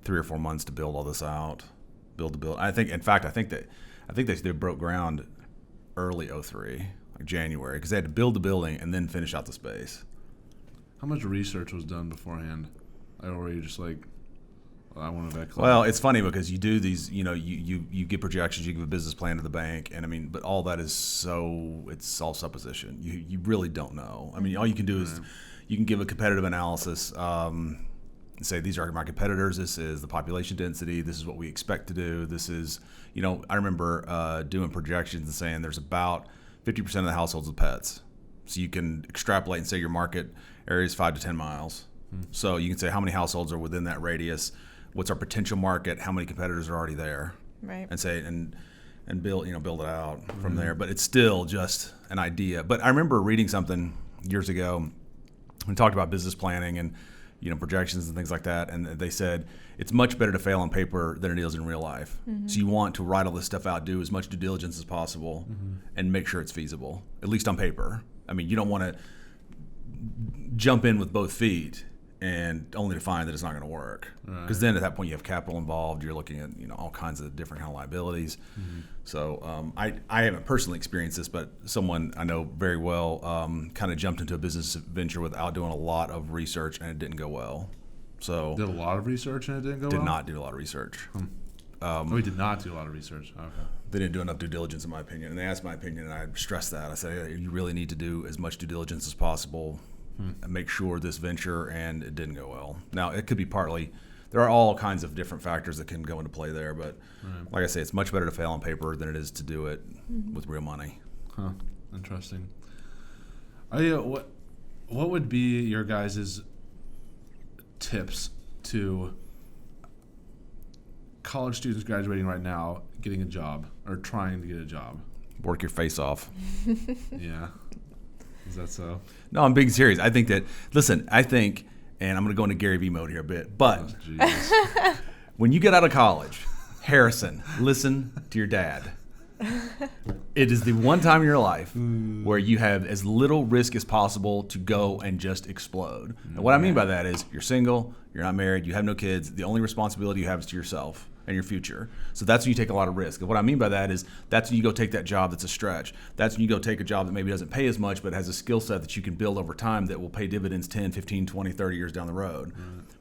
Speaker 3: 3 or 4 months to build all this out. Build. I think they broke ground early 03, like January, because they had to build the building and then finish out the space.
Speaker 1: How much research was done beforehand? Or were you just like, I want to vet clinic?
Speaker 3: Well, it's funny because you do these, you get projections, you give a business plan to the bank, and but all that is it's all supposition. You really don't know. All you can do is you can give a competitive analysis, say these are my competitors, this is the population density, this is what we expect to do, this is, I remember doing projections and saying there's about 50% of the households with pets. So you can extrapolate and say your market area is 5 to 10 miles. So you can say how many households are within that radius, what's our potential market, how many competitors are already there,
Speaker 2: right?
Speaker 3: And say and build it out from there. But it's still just an idea. But I remember reading something years ago. We talked about business planning and projections and things like that, and they said it's much better to fail on paper than it is in real life. So you want to write all this stuff out, do as much due diligence as possible, and make sure it's feasible, at least on paper. You don't want to jump in with both feet and only to find that it's not going to work, because then at that point you have capital involved. You're looking at all kinds of different kind of liabilities. So I haven't personally experienced this, but someone I know very well kind of jumped into a business venture without doing a lot of research, and it didn't go well. So
Speaker 1: did a lot of research and it didn't go well?
Speaker 3: Did not do a lot of research.
Speaker 1: We did not do a lot of research. Okay.
Speaker 3: They didn't do enough due diligence, in my opinion. And they asked my opinion, and I stressed that. I said, you really need to do as much due diligence as possible and make sure this venture, and it didn't go well. Now, it could be partly, there are all kinds of different factors that can go into play there, but like I say, it's much better to fail on paper than it is to do it with real money.
Speaker 1: Huh. Interesting. What would be your guys' tips to college students graduating right now, getting a job or trying to get a job?
Speaker 3: Work your face off.
Speaker 1: Yeah. Is that so?
Speaker 3: No, I'm being serious. I think that, listen, and I'm going to go into Gary Vee mode here a bit, but when you get out of college, Harrison, listen to your dad. It is the one time in your life where you have as little risk as possible to go and just explode. And what I mean by that is you're single, you're not married, you have no kids. The only responsibility you have is to yourself and your future. So that's when you take a lot of risk. And what I mean by that is that's when you go take that job that's a stretch. That's when you go take a job that maybe doesn't pay as much but has a skill set that you can build over time that will pay dividends 10, 15, 20, 30 years down the road.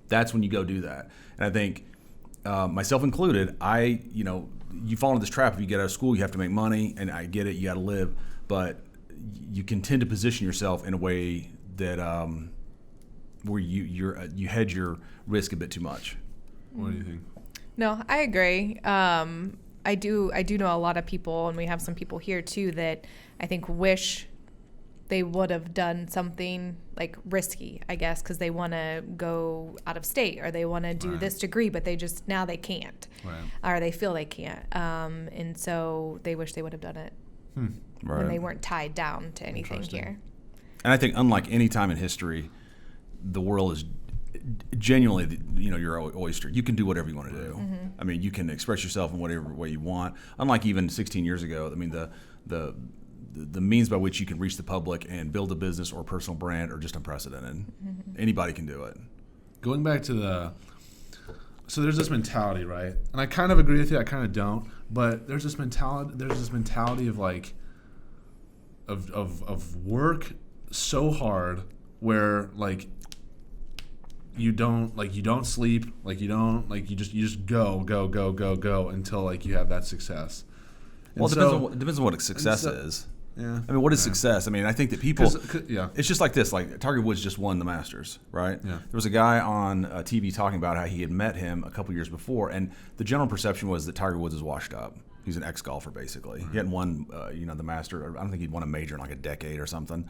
Speaker 3: That's when you go do that. And I think, myself included, you fall into this trap. If you get out of school, you have to make money, and I get it, you got to live, but you can tend to position yourself in a way that where you hedge your risk a bit too much.
Speaker 1: What do you think?
Speaker 2: No, I agree. I do know a lot of people, and we have some people here too, that I think wish they would have done something like risky, I guess, because they want to go out of state or they want to do this degree, but now they can't, or they feel they can't. And so they wish they would have done it when they weren't tied down to anything here.
Speaker 3: And I think unlike any time in history, the world is genuinely, you're an oyster. You can do whatever you want to do. I mean, you can express yourself in whatever way you want. Unlike even 16 years ago, I mean, the means by which you can reach the public and build a business or a personal brand are just unprecedented. Anybody can do it. Going back to
Speaker 1: so there's this mentality, right? And I kind of agree with you, I kind of don't, but there's this mentality of like, of work so hard where like, you don't sleep, you just go until like you have that success.
Speaker 3: Well, it depends on what success is.
Speaker 1: Yeah.
Speaker 3: I mean, what is success? I mean, I think that people,
Speaker 1: yeah.
Speaker 3: it's just like this. Like Tiger Woods just won the Masters, right?
Speaker 1: Yeah.
Speaker 3: There was a guy on TV talking about how he had met him a couple years before, and the general perception was that Tiger Woods is washed up. He's an ex-golfer, basically. Right. He hadn't won, the Master. I don't think he'd won a major in like a decade or something.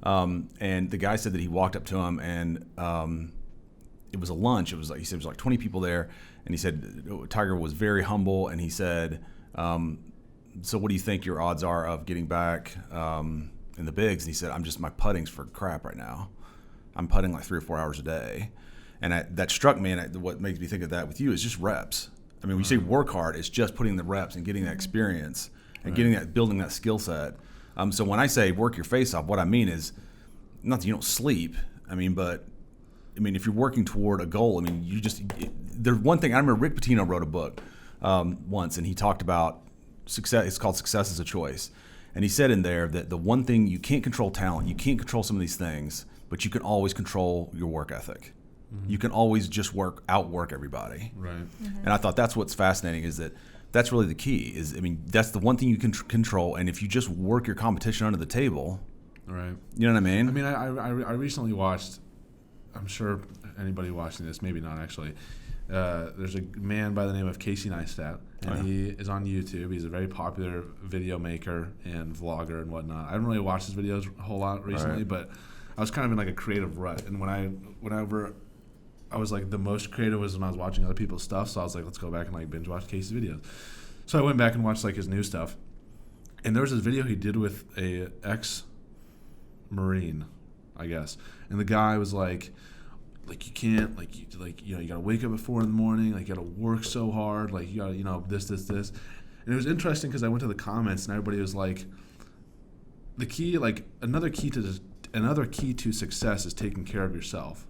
Speaker 3: And the guy said that he walked up to him, and it was a lunch. It was like, he said it was like 20 people there, and he said Tiger was very humble, and he said, so what do you think your odds are of getting back in the bigs? And he said, my putting's for crap right now. I'm putting like 3 or 4 hours a day. And that struck me, and what makes me think of that with you is just reps. I mean, when you say work hard, it's just putting the reps and getting that experience and building that skill set. So when I say work your face off, what I mean is not that you don't sleep. But if you're working toward a goal, there's one thing. I remember Rick Pitino wrote a book once, and he talked about success. It's called Success is a Choice. And he said in there that the one thing, you can't control talent, you can't control some of these things, but you can always control your work ethic. Mm-hmm. You can always just outwork everybody. Right. Mm-hmm. And I thought that's what's fascinating, is that that's really the key. That's the one thing you can control, and if you just work your competition under the table, right? You know what I mean?
Speaker 1: I recently watched, I'm sure anybody watching this, maybe not actually, there's a man by the name of Casey Neistat, and he is on YouTube. He's a very popular video maker and vlogger and whatnot. I haven't really watched his videos a whole lot recently, but I was kind of in like a creative rut. And whenever I was like the most creative was when I was watching other people's stuff. So I was like, let's go back and like binge watch Casey's videos. So I went back and watched like his new stuff. And there was this video he did with a ex-Marine, I guess. And the guy was like you can't, you gotta wake up at 4 a.m, like you gotta work so hard, like you gotta, this. And it was interesting because I went to the comments and everybody was like, the key, like another key to success is taking care of yourself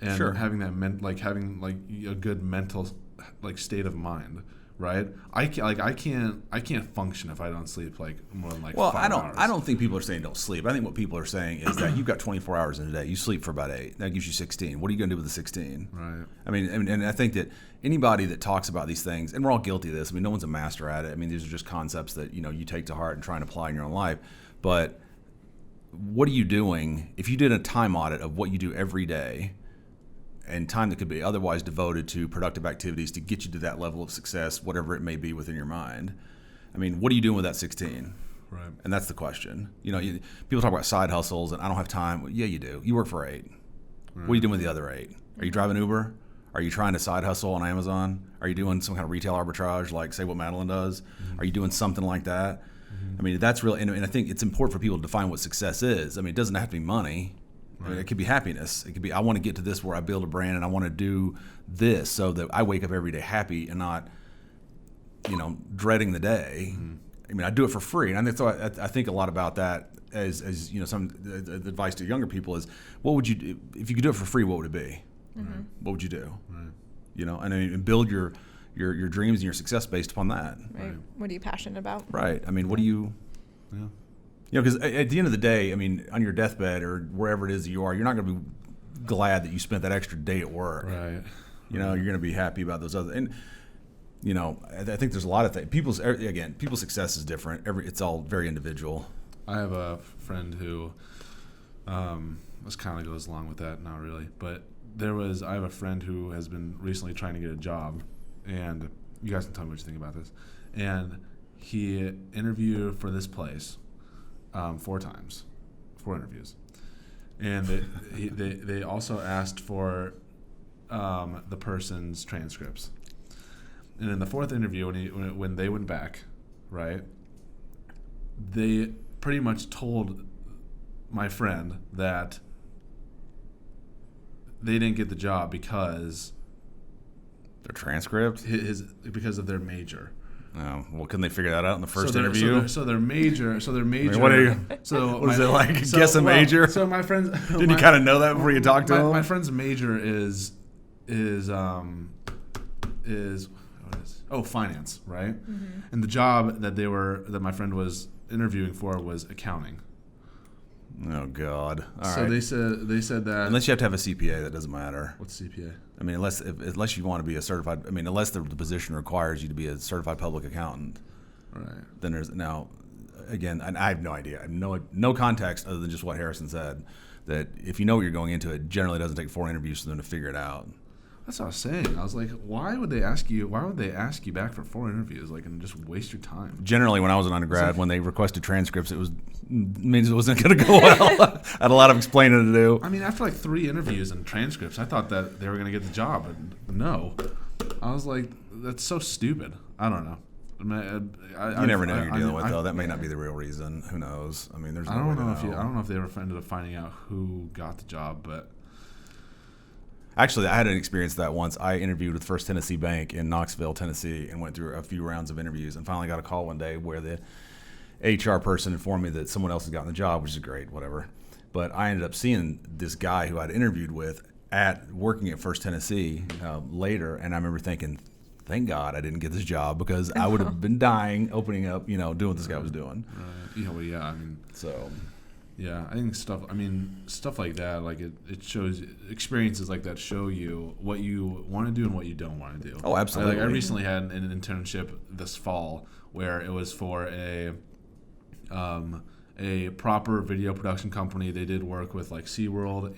Speaker 1: and having that having a good mental state of mind. Right, I can't function if I don't sleep more than 5 hours.
Speaker 3: I don't think people are saying don't sleep. I think what people are saying is that you've got 24 hours in a day. You sleep for about 8. That gives you 16. What are you going to do with the 16? Right. And I think that anybody that talks about these things, and we're all guilty of this. No one's a master at it. These are just concepts that you take to heart and try and apply in your own life. But what are you doing if you did a time audit of what you do every day? And time that could be otherwise devoted to productive activities to get you to that level of success, whatever it may be within your mind. What are you doing with that 16? Right. And that's the question. People talk about side hustles, and I don't have time. Well, yeah, you do. You work for 8. Right. What are you doing with the other 8? Are you driving Uber? Are you trying to side hustle on Amazon? Are you doing some kind of retail arbitrage, like say what Madeline does? Mm-hmm. Are you doing something like that? Mm-hmm. That's really, and I think it's important for people to define what success is. It doesn't have to be money. Right. It could be happiness. It could be, I want to get to this where I build a brand and I want to do this so that I wake up every day happy and not, dreading the day. Mm-hmm. I do it for free. And I think a lot about that as some advice to younger people is, what would you do? If you could do it for free, what would it be? Mm-hmm. What would you do? Right. And build your dreams and your success based upon that.
Speaker 2: Right. What are you passionate about?
Speaker 3: Right. What do you... Yeah. Because at the end of the day, on your deathbed or wherever it is that you are, you're not going to be glad that you spent that extra day at work. Right. You're going to be happy about those other. And I think there's a lot of things. People's success is different. It's all very individual.
Speaker 1: I have a friend who, this kind of goes along with that, not really, but I have a friend who has been recently trying to get a job, and you guys can tell me what you think about this. And he interviewed for this place. 4 times, 4 interviews, and they also asked for the person's transcripts. And in the 4th interview, when they went back, right, they pretty much told my friend that they didn't get the job because
Speaker 3: their transcript,
Speaker 1: because of their major.
Speaker 3: Oh, well, couldn't they figure that out in the first interview?
Speaker 1: So their major.
Speaker 3: What are you? So what is it like? Guess a major.
Speaker 1: So my friend's.
Speaker 3: Didn't you kind of know that before you talked to him?
Speaker 1: My friend's major is finance, right? Mm-hmm. And the job that my friend was interviewing for was accounting.
Speaker 3: Oh God!
Speaker 1: All right. They said that
Speaker 3: unless you have to have a CPA, that doesn't matter.
Speaker 1: What's CPA?
Speaker 3: Unless you want to be a certified. Unless the position requires you to be a certified public accountant.
Speaker 1: Right.
Speaker 3: Then there's now again, and I have no idea. I have no context other than just what Harrison said, that if you know what you're going into, it generally doesn't take 4 interviews for them to figure it out.
Speaker 1: That's what I was saying. I was like, why would they ask you back for 4 interviews, like, and just waste your time?
Speaker 3: Generally, when I was an undergrad, when they requested transcripts, means it wasn't going to go well. I had a lot of explaining to do.
Speaker 1: I mean, after like 3 interviews and transcripts, I thought that they were going to get the job, and no. I was like, that's so stupid. I don't know.
Speaker 3: You never know who you're dealing with, though. That may not be the real reason. Who knows? I mean, there's no way to know.
Speaker 1: I don't know if they ever ended up finding out who got the job, but.
Speaker 3: Actually, I had an experience that once. I interviewed with First Tennessee Bank in Knoxville, Tennessee, and went through a few rounds of interviews, and finally got a call one day where the HR person informed me that someone else had gotten the job, which is great, whatever. But I ended up seeing this guy who I'd interviewed with working at First Tennessee later, and I remember thinking, thank God I didn't get this job, because I would have been dying opening up, doing what this guy was doing.
Speaker 1: Right. I mean,
Speaker 3: so.
Speaker 1: Yeah, I think stuff like that, like it shows, experiences like that show you what you want to do and what you don't want to do.
Speaker 3: Oh, absolutely.
Speaker 1: I recently had an internship this fall where it was for a proper video production company. They did work with like SeaWorld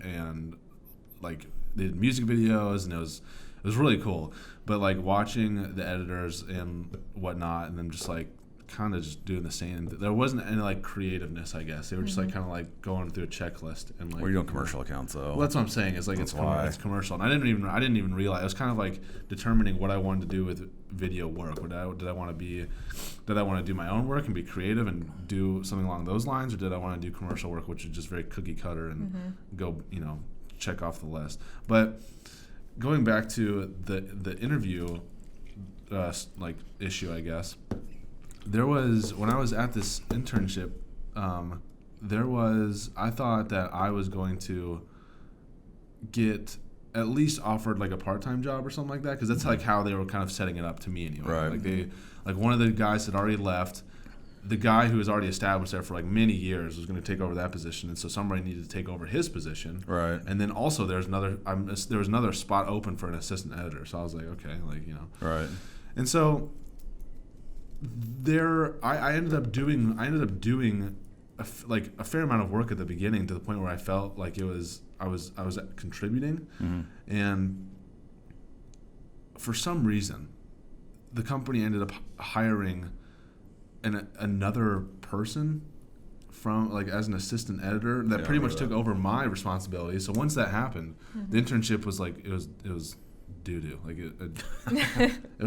Speaker 1: and like they did music videos, and it was really cool. But like watching the editors and whatnot, and them just like kind of just doing the same. There wasn't any like creativeness, I guess. They were just like kind of like going through a checklist and like.
Speaker 3: We're doing commercial accounts, though.
Speaker 1: Well, that's what I'm saying. Is like it's commercial, and I didn't even realize. It was kind of like determining what I wanted to do with video work. Did I want to do my own work and be creative and do something along those lines, or did I want to do commercial work, which is just very cookie cutter and go check off the list. But going back to the interview issue, I guess. There was, when I was at this internship, I thought that I was going to get at least offered like a part-time job or something like that, because that's like how they were kind of setting it up to me anyway. Like one of the guys had already left. The guy who was already established there for like many years was going to take over that position, and so somebody needed to take over his position.
Speaker 3: Right.
Speaker 1: And then also there was another spot open for an assistant editor. So I was like, okay,
Speaker 3: Right.
Speaker 1: And so I ended up doing a fair amount of work at the beginning, to the point where I felt like I was contributing, and for some reason the company ended up hiring another person from like as an assistant editor that pretty much took over my responsibilities. So once that happened, the internship was like it was doo-doo. Like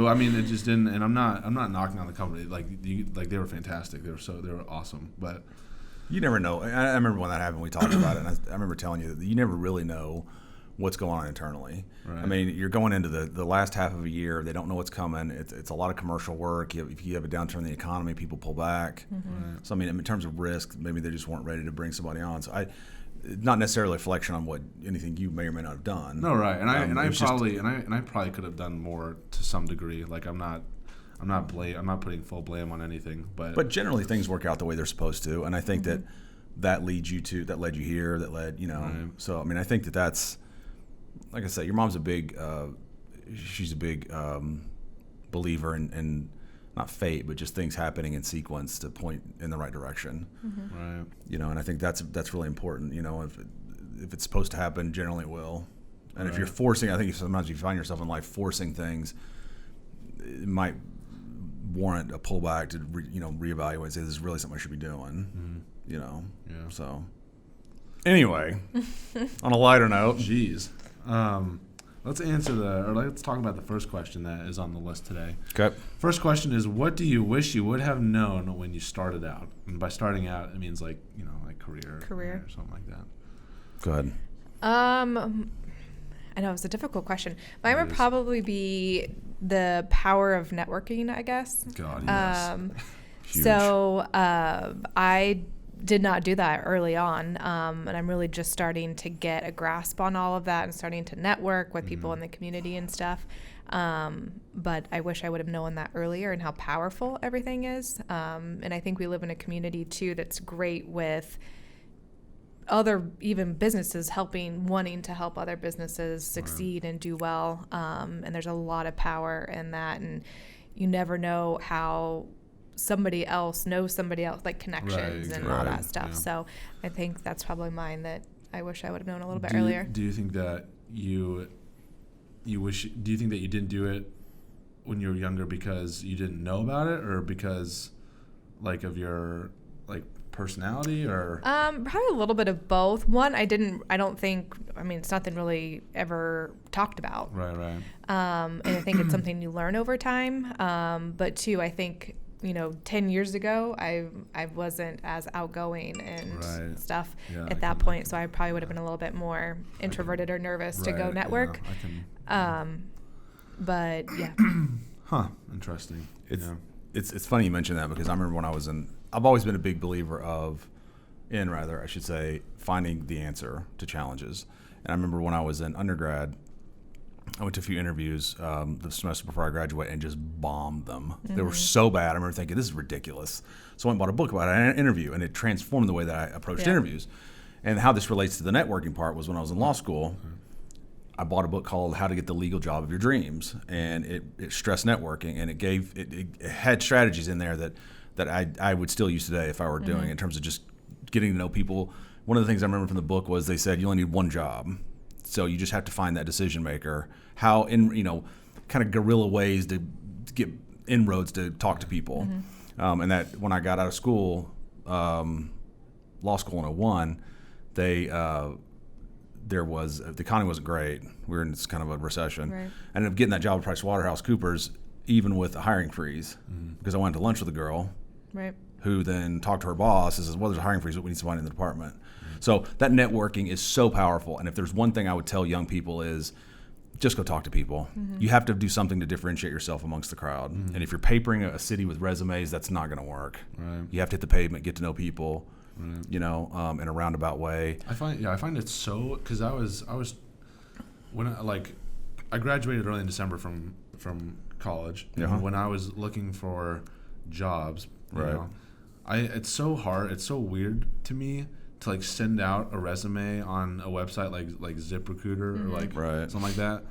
Speaker 1: I mean, it just didn't. And I'm not knocking on the company. Like they were fantastic. They were awesome. But
Speaker 3: you never know. I remember when that happened. We talked about it, and I remember telling you that you never really know what's going on internally. Right. I mean, you're going into the last half of a year. They don't know what's coming. It's a lot of commercial work. If you have a downturn in the economy, people pull back. Right. So I mean, in terms of risk, maybe they just weren't ready to bring somebody on. So not necessarily a reflection on what anything you may or may not have done.
Speaker 1: No, right. And I probably could have done more to some degree. Like I'm not putting full blame on anything, but
Speaker 3: generally things work out the way they're supposed to, and I think that led you here, right. So I mean, I think that's, like I said, your mom's she's a big believer in not fate, but just things happening in sequence to point in the right direction. Right. And I think that's really important. If it's supposed to happen, generally it will. And if you're forcing, I think sometimes you find yourself in life forcing things, it might warrant a pullback to reevaluate and say, this is really something I should be doing. Yeah. So anyway, on a lighter note, let's talk about the first question that is on the list today. Okay. First question is, what do you wish you would have known when you started out? And by starting out, it means like career or something like that. Go ahead.
Speaker 2: I know it's a difficult question. Mine would probably be the power of networking, I guess.
Speaker 1: God, yes.
Speaker 2: Huge. So I did not do that early on, and I'm really just starting to get a grasp on all of that and starting to network with people in the community and stuff. But I wish I would have known that earlier and how powerful everything is. And I think we live in a community too that's great with other even businesses wanting to help other businesses succeed and do well. And there's a lot of power in that, and you never know how somebody else knows somebody else, like connections and all that stuff.
Speaker 1: Yeah.
Speaker 2: So I think that's probably mine that I wish I would have known a little bit
Speaker 1: do
Speaker 2: earlier.
Speaker 1: Do you think that do you think that you didn't do it when you were younger because you didn't know about it, or because like of your like personality, or
Speaker 2: probably a little bit of both. One, I don't think, I mean, it's nothing really ever talked about.
Speaker 1: Right.
Speaker 2: And I think it's something you learn over time. But two, I think, 10 years ago, I wasn't as outgoing and stuff at that point. So I probably would have been a little bit more introverted or nervous to go network. But yeah.
Speaker 1: Huh. Interesting.
Speaker 3: It's funny you mention that, because I remember when I've always been a big believer I should say, finding the answer to challenges. And I remember when I was in undergrad, I went to a few interviews the semester before I graduated and just bombed them. Mm-hmm. They were so bad. I remember thinking, this is ridiculous. So I went and bought a book about an interview, and it transformed the way that I approached interviews. And how this relates to the networking part was when I was in law school, I bought a book called How to Get the Legal Job of Your Dreams, and it stressed networking, and it had strategies in there that I would still use today if I were doing in terms of just getting to know people. One of the things I remember from the book was they said you only need one job, so you just have to find that decision maker. How in kind of guerrilla ways to get inroads to talk to people, and that when I got out of school, law school in 2001, the economy wasn't great. We were in this kind of a recession. Right. I ended up getting that job at PricewaterhouseCoopers even with a hiring freeze, because I went to lunch with a girl who then talked to her boss and says, well, there's a hiring freeze, but we need somebody in the department. So that networking is so powerful. And if there's one thing I would tell young people is just go talk to people. You have to do something to differentiate yourself amongst the crowd. And if you're papering a city with resumes, that's not going to work. Right. You have to hit the pavement, get to know people. Right. In a roundabout way. I
Speaker 1: find it so, because I was when I graduated early in December from college, and when I was looking for jobs, it's so hard, it's so weird to me to send out a resume on a website like ZipRecruiter or something like that,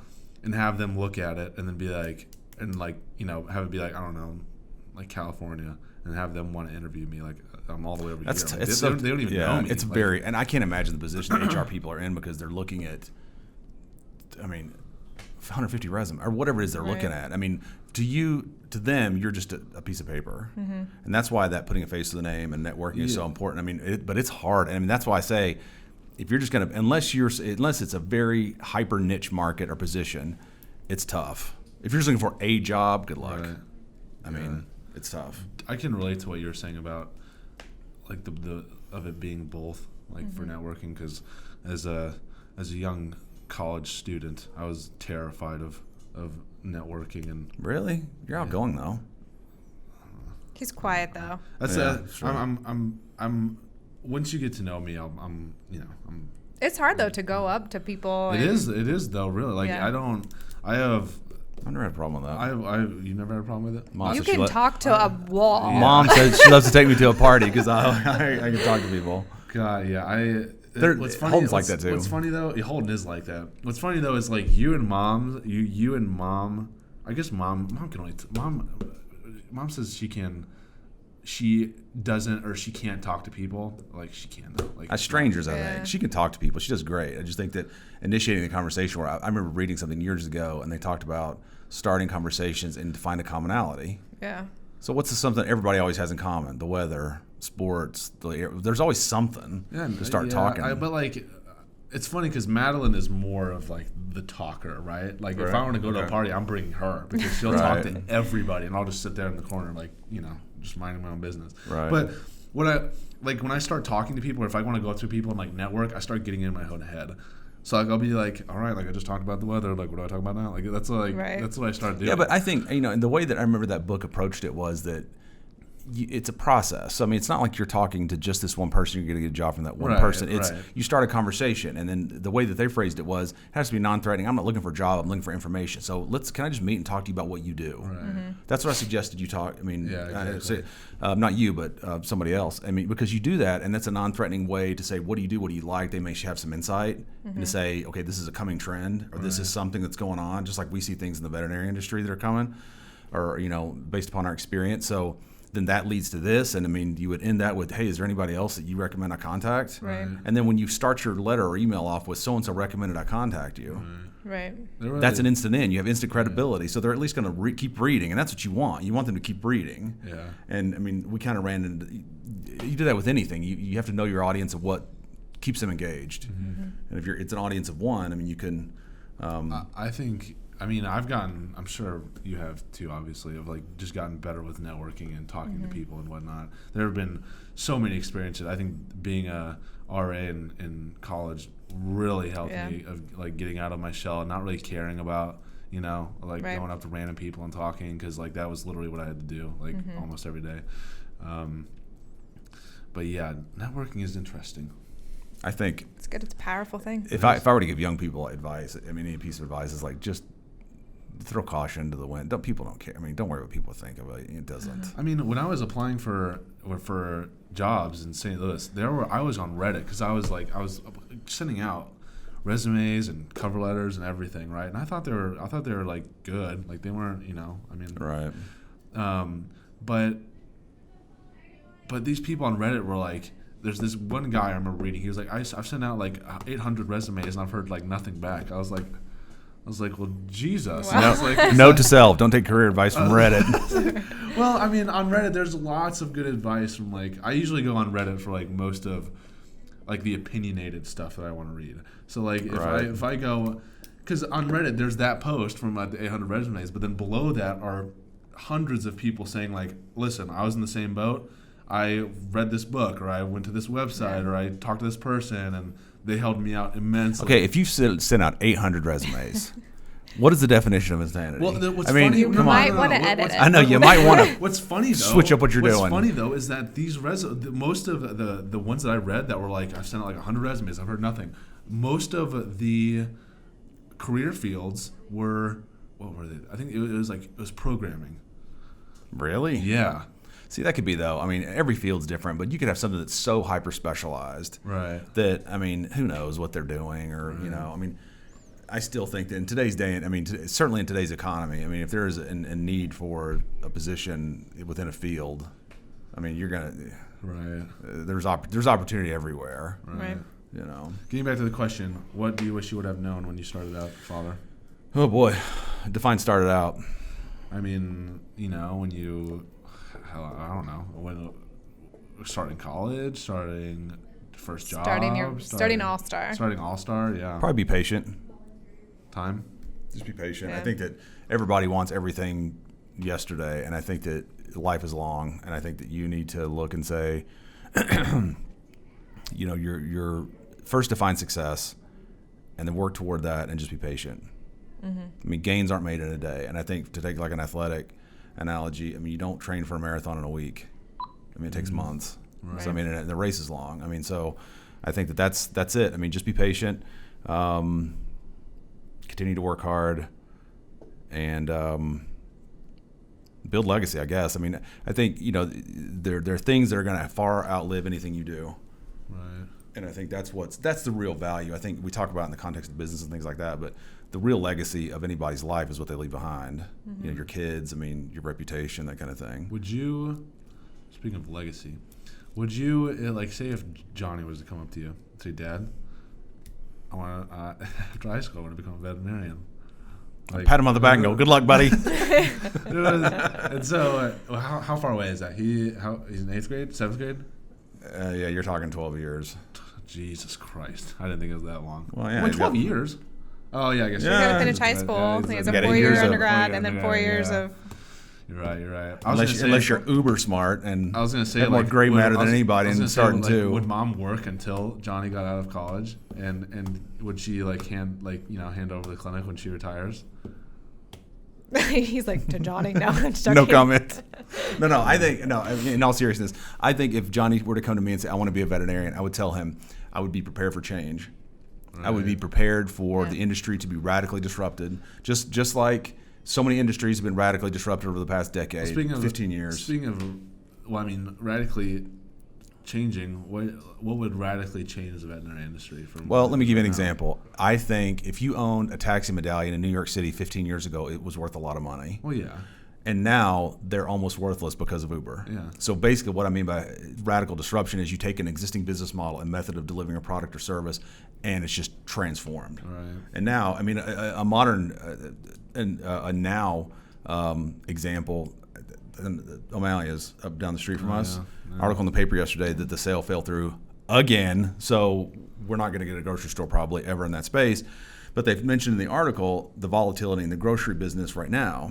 Speaker 1: and have them look at it and then be have it be I don't know, California, and have them want to interview me I'm all the way over here. They don't even know me.
Speaker 3: It's and I can't imagine the position that HR people are in, because they're looking at, 150 resumes or whatever it is they're looking at. I mean, to them, you're just a piece of paper, and that's why that putting a face to the name and networking is so important. I mean, but it's hard. I mean, that's why I say, if you're just gonna, unless it's a very hyper niche market or position, it's tough. If you're just looking for a job, good luck. Right. I mean, it's tough.
Speaker 1: I can relate to what you were saying about the of it being both for networking, because as a young college student, I was terrified of networking. And
Speaker 3: really, you're outgoing though.
Speaker 2: He's quiet though.
Speaker 1: That's sure. I'm once you get to know me, I'm
Speaker 2: It's hard though to go up to people.
Speaker 1: It is though, really.
Speaker 3: I've never had a problem with that.
Speaker 1: You never had a problem with it?
Speaker 2: Mom, you can talk to a wall.
Speaker 3: Yeah. Mom says she loves to take me to a party because I can talk to people.
Speaker 1: God, yeah.
Speaker 3: Holden's like that too.
Speaker 1: What's funny though, Holden is like that. What's funny though is you and mom. I guess mom can only. Mom says she doesn't, or she can't talk to people. She can though.
Speaker 3: As strangers, I think she can talk to people. She does great. I just think that initiating the conversation. Where I remember reading something years ago, and they talked about starting conversations and to find a commonality.
Speaker 2: Yeah.
Speaker 3: So what's something everybody always has in common? The weather, sports, there's always something to start talking.
Speaker 1: It's funny because Madeline is more of the talker, right? If I want to go to a party, I'm bringing her, because she'll talk to everybody, and I'll just sit there in the corner, just minding my own business. Right. But when I start talking to people, or if I want to go through people and network, I start getting in my own head. So I'll be all right, I just talked about the weather. What do I talk about now? That's that's what I start doing.
Speaker 3: Yeah, but I think and the way that I remember that book approached it was that it's a process. So, it's not like you're talking to just this one person. You're going to get a job from that one person. It's you start a conversation, and then the way that they phrased it was, it has to be non-threatening. I'm not looking for a job. I'm looking for information. So can I just meet and talk to you about what you do? Right. Mm-hmm. That's what I suggested you talk. Exactly. Not you, but somebody else. Because you do that, and that's a non-threatening way to say, what do you do? What do you like? They may have some insight, and to say, okay, this is a coming trend, or this is something that's going on, just like we see things in the veterinary industry that are coming, or based upon our experience. So then that leads to this. And I mean, you would end that with, hey, is there anybody else that you recommend I contact?
Speaker 2: Right.
Speaker 3: And then when you start your letter or email off with so-and-so recommended I contact you,
Speaker 2: Right.
Speaker 3: that's an instant in. You have instant credibility. So they're at least going to keep reading. And that's what you want. You want them to keep reading.
Speaker 1: Yeah.
Speaker 3: And I mean, we kind of ran into, you do that with anything. You have to know your audience of what keeps them engaged. And if it's an audience of one, I mean, you can.
Speaker 1: I think. I mean, I'm sure you have too, obviously, of like just gotten better with networking and talking to people and whatnot. There have been so many experiences. I think being a RA in college really helped me of like getting out of my shell and not really caring about, like going up to random people and talking, because like that was literally what I had to do like almost every day. But yeah, networking is interesting.
Speaker 3: I think
Speaker 2: It's good. It's a powerful thing.
Speaker 3: if I were to give young people advice, I mean, any piece of advice is like just throw caution to the wind. People don't care. I mean, don't worry what people think about it. It doesn't.
Speaker 1: I mean, when I was applying for jobs in St. Louis, I was on Reddit because I was sending out resumes and cover letters and everything, right? And I thought they were like good, like they weren't, I mean,
Speaker 3: Right.
Speaker 1: But these people on Reddit were like, there's this one guy I remember reading. He was like, I've sent out like 800 resumes and I've heard like nothing back. I was like, well, Jesus.
Speaker 2: Wow.
Speaker 1: And I was like,
Speaker 3: Note to self: don't take career advice from Reddit.
Speaker 1: well, I mean, on Reddit, there's lots of good advice from like, I usually go on Reddit for like most of like the opinionated stuff that I want to read. So like if I go, because on Reddit there's that post from the 800 resumes, but then below that are hundreds of people saying like, listen, I was in the same boat. I read this book, or I went to this website, or I talked to this person, and they helped me out immensely.
Speaker 3: Okay, if you sent out 800 resumes, what is the definition of insanity?
Speaker 1: Well, what's
Speaker 3: I mean,
Speaker 1: funny,
Speaker 2: You might want to edit it.
Speaker 3: I know you might want to.
Speaker 1: What's funny though?
Speaker 3: Switch up what you're doing.
Speaker 1: What's funny though is that these most of the ones that I read that were like, I've sent out like 100 resumes, I've heard nothing. Most of the career fields were, what were they? I think it was programming.
Speaker 3: Really?
Speaker 1: Yeah.
Speaker 3: See, that could be though. I mean, every field's different, but you could have something that's so hyper specialized,
Speaker 1: Right.
Speaker 3: that I mean, who knows what they're doing, or I mean, I still think that in today's day, I mean, certainly in today's economy, I mean, if there is a need for a position within a field, I mean, you're gonna there's opportunity everywhere.
Speaker 2: Right.
Speaker 1: Getting back to the question, what do you wish you would have known when you started out, Father?
Speaker 3: Oh boy, define started out.
Speaker 1: I mean, when you, I don't know, when starting college, starting first job,
Speaker 2: starting All-Star.
Speaker 1: Starting All-Star, yeah.
Speaker 3: Probably be patient.
Speaker 1: Time.
Speaker 3: Just be patient.
Speaker 2: Yeah.
Speaker 3: I think that everybody wants everything yesterday, and I think that life is long, and I think that you need to look and say, your first define success, and then work toward that, and just be patient. Mm-hmm. I mean, gains aren't made in a day, and I think to take like an athletic analogy, I mean, you don't train for a marathon in a week. I mean, it takes months.
Speaker 1: Right.
Speaker 3: So I mean, and the race is long. I mean, so I think that's it. I mean, just be patient, continue to work hard, and build legacy, I guess. I mean, I think there are things that are going to far outlive anything you do.
Speaker 1: Right.
Speaker 3: And I think that's the real value. I think we talk about in the context of business and things like that, but the real legacy of anybody's life is what they leave behind. Mm-hmm. Your kids, I mean, your reputation, that kind of thing.
Speaker 1: Would you, speaking of legacy, would you, like, say if Johnny was to come up to you and say, Dad, I want to, after high school, I want to become a veterinarian. Like,
Speaker 3: pat him on the back and go, good luck, buddy.
Speaker 1: And so, how far away is that? He's in 8th grade, 7th grade?
Speaker 3: Yeah, you're talking 12 years.
Speaker 1: Jesus Christ. I didn't think it was that long.
Speaker 3: Well, yeah.
Speaker 1: 12 years? Oh, yeah, I guess.
Speaker 2: You gotta finish high school. He has a 4-year undergrad and then 4 years of.
Speaker 1: You're right.
Speaker 3: Unless you're uber smart, and
Speaker 1: I was going to say,
Speaker 3: have more gray matter than anybody, and starting too.
Speaker 1: Would Mom work until Johnny got out of college, and would she hand over the clinic when she retires?
Speaker 2: He's like, to Johnny, no, I'm joking.
Speaker 3: No comment. No. I think in all seriousness, I think if Johnny were to come to me and say, I want to be a veterinarian, I would tell him I would be prepared for change. Right. I would be prepared for the industry to be radically disrupted, just like so many industries have been radically disrupted over the past decade, 15 years.
Speaker 1: Speaking of, radically changing, what would radically change the veterinary industry?
Speaker 3: Well, let me give you an example. I think if you owned a taxi medallion in New York City 15 years ago, it was worth a lot of money.
Speaker 1: Well, yeah.
Speaker 3: and now they're almost worthless because of Uber.
Speaker 1: Yeah.
Speaker 3: So basically what I mean by radical disruption is you take an existing business model and method of delivering a product or service, and it's just transformed.
Speaker 1: Right.
Speaker 3: And now, I mean, a modern, a now example, O'Malley's up down the street from us. Yeah. Article in the paper yesterday that the sale fell through again. So we're not going to get a grocery store probably ever in that space. But they've mentioned in the article the volatility in the grocery business right now,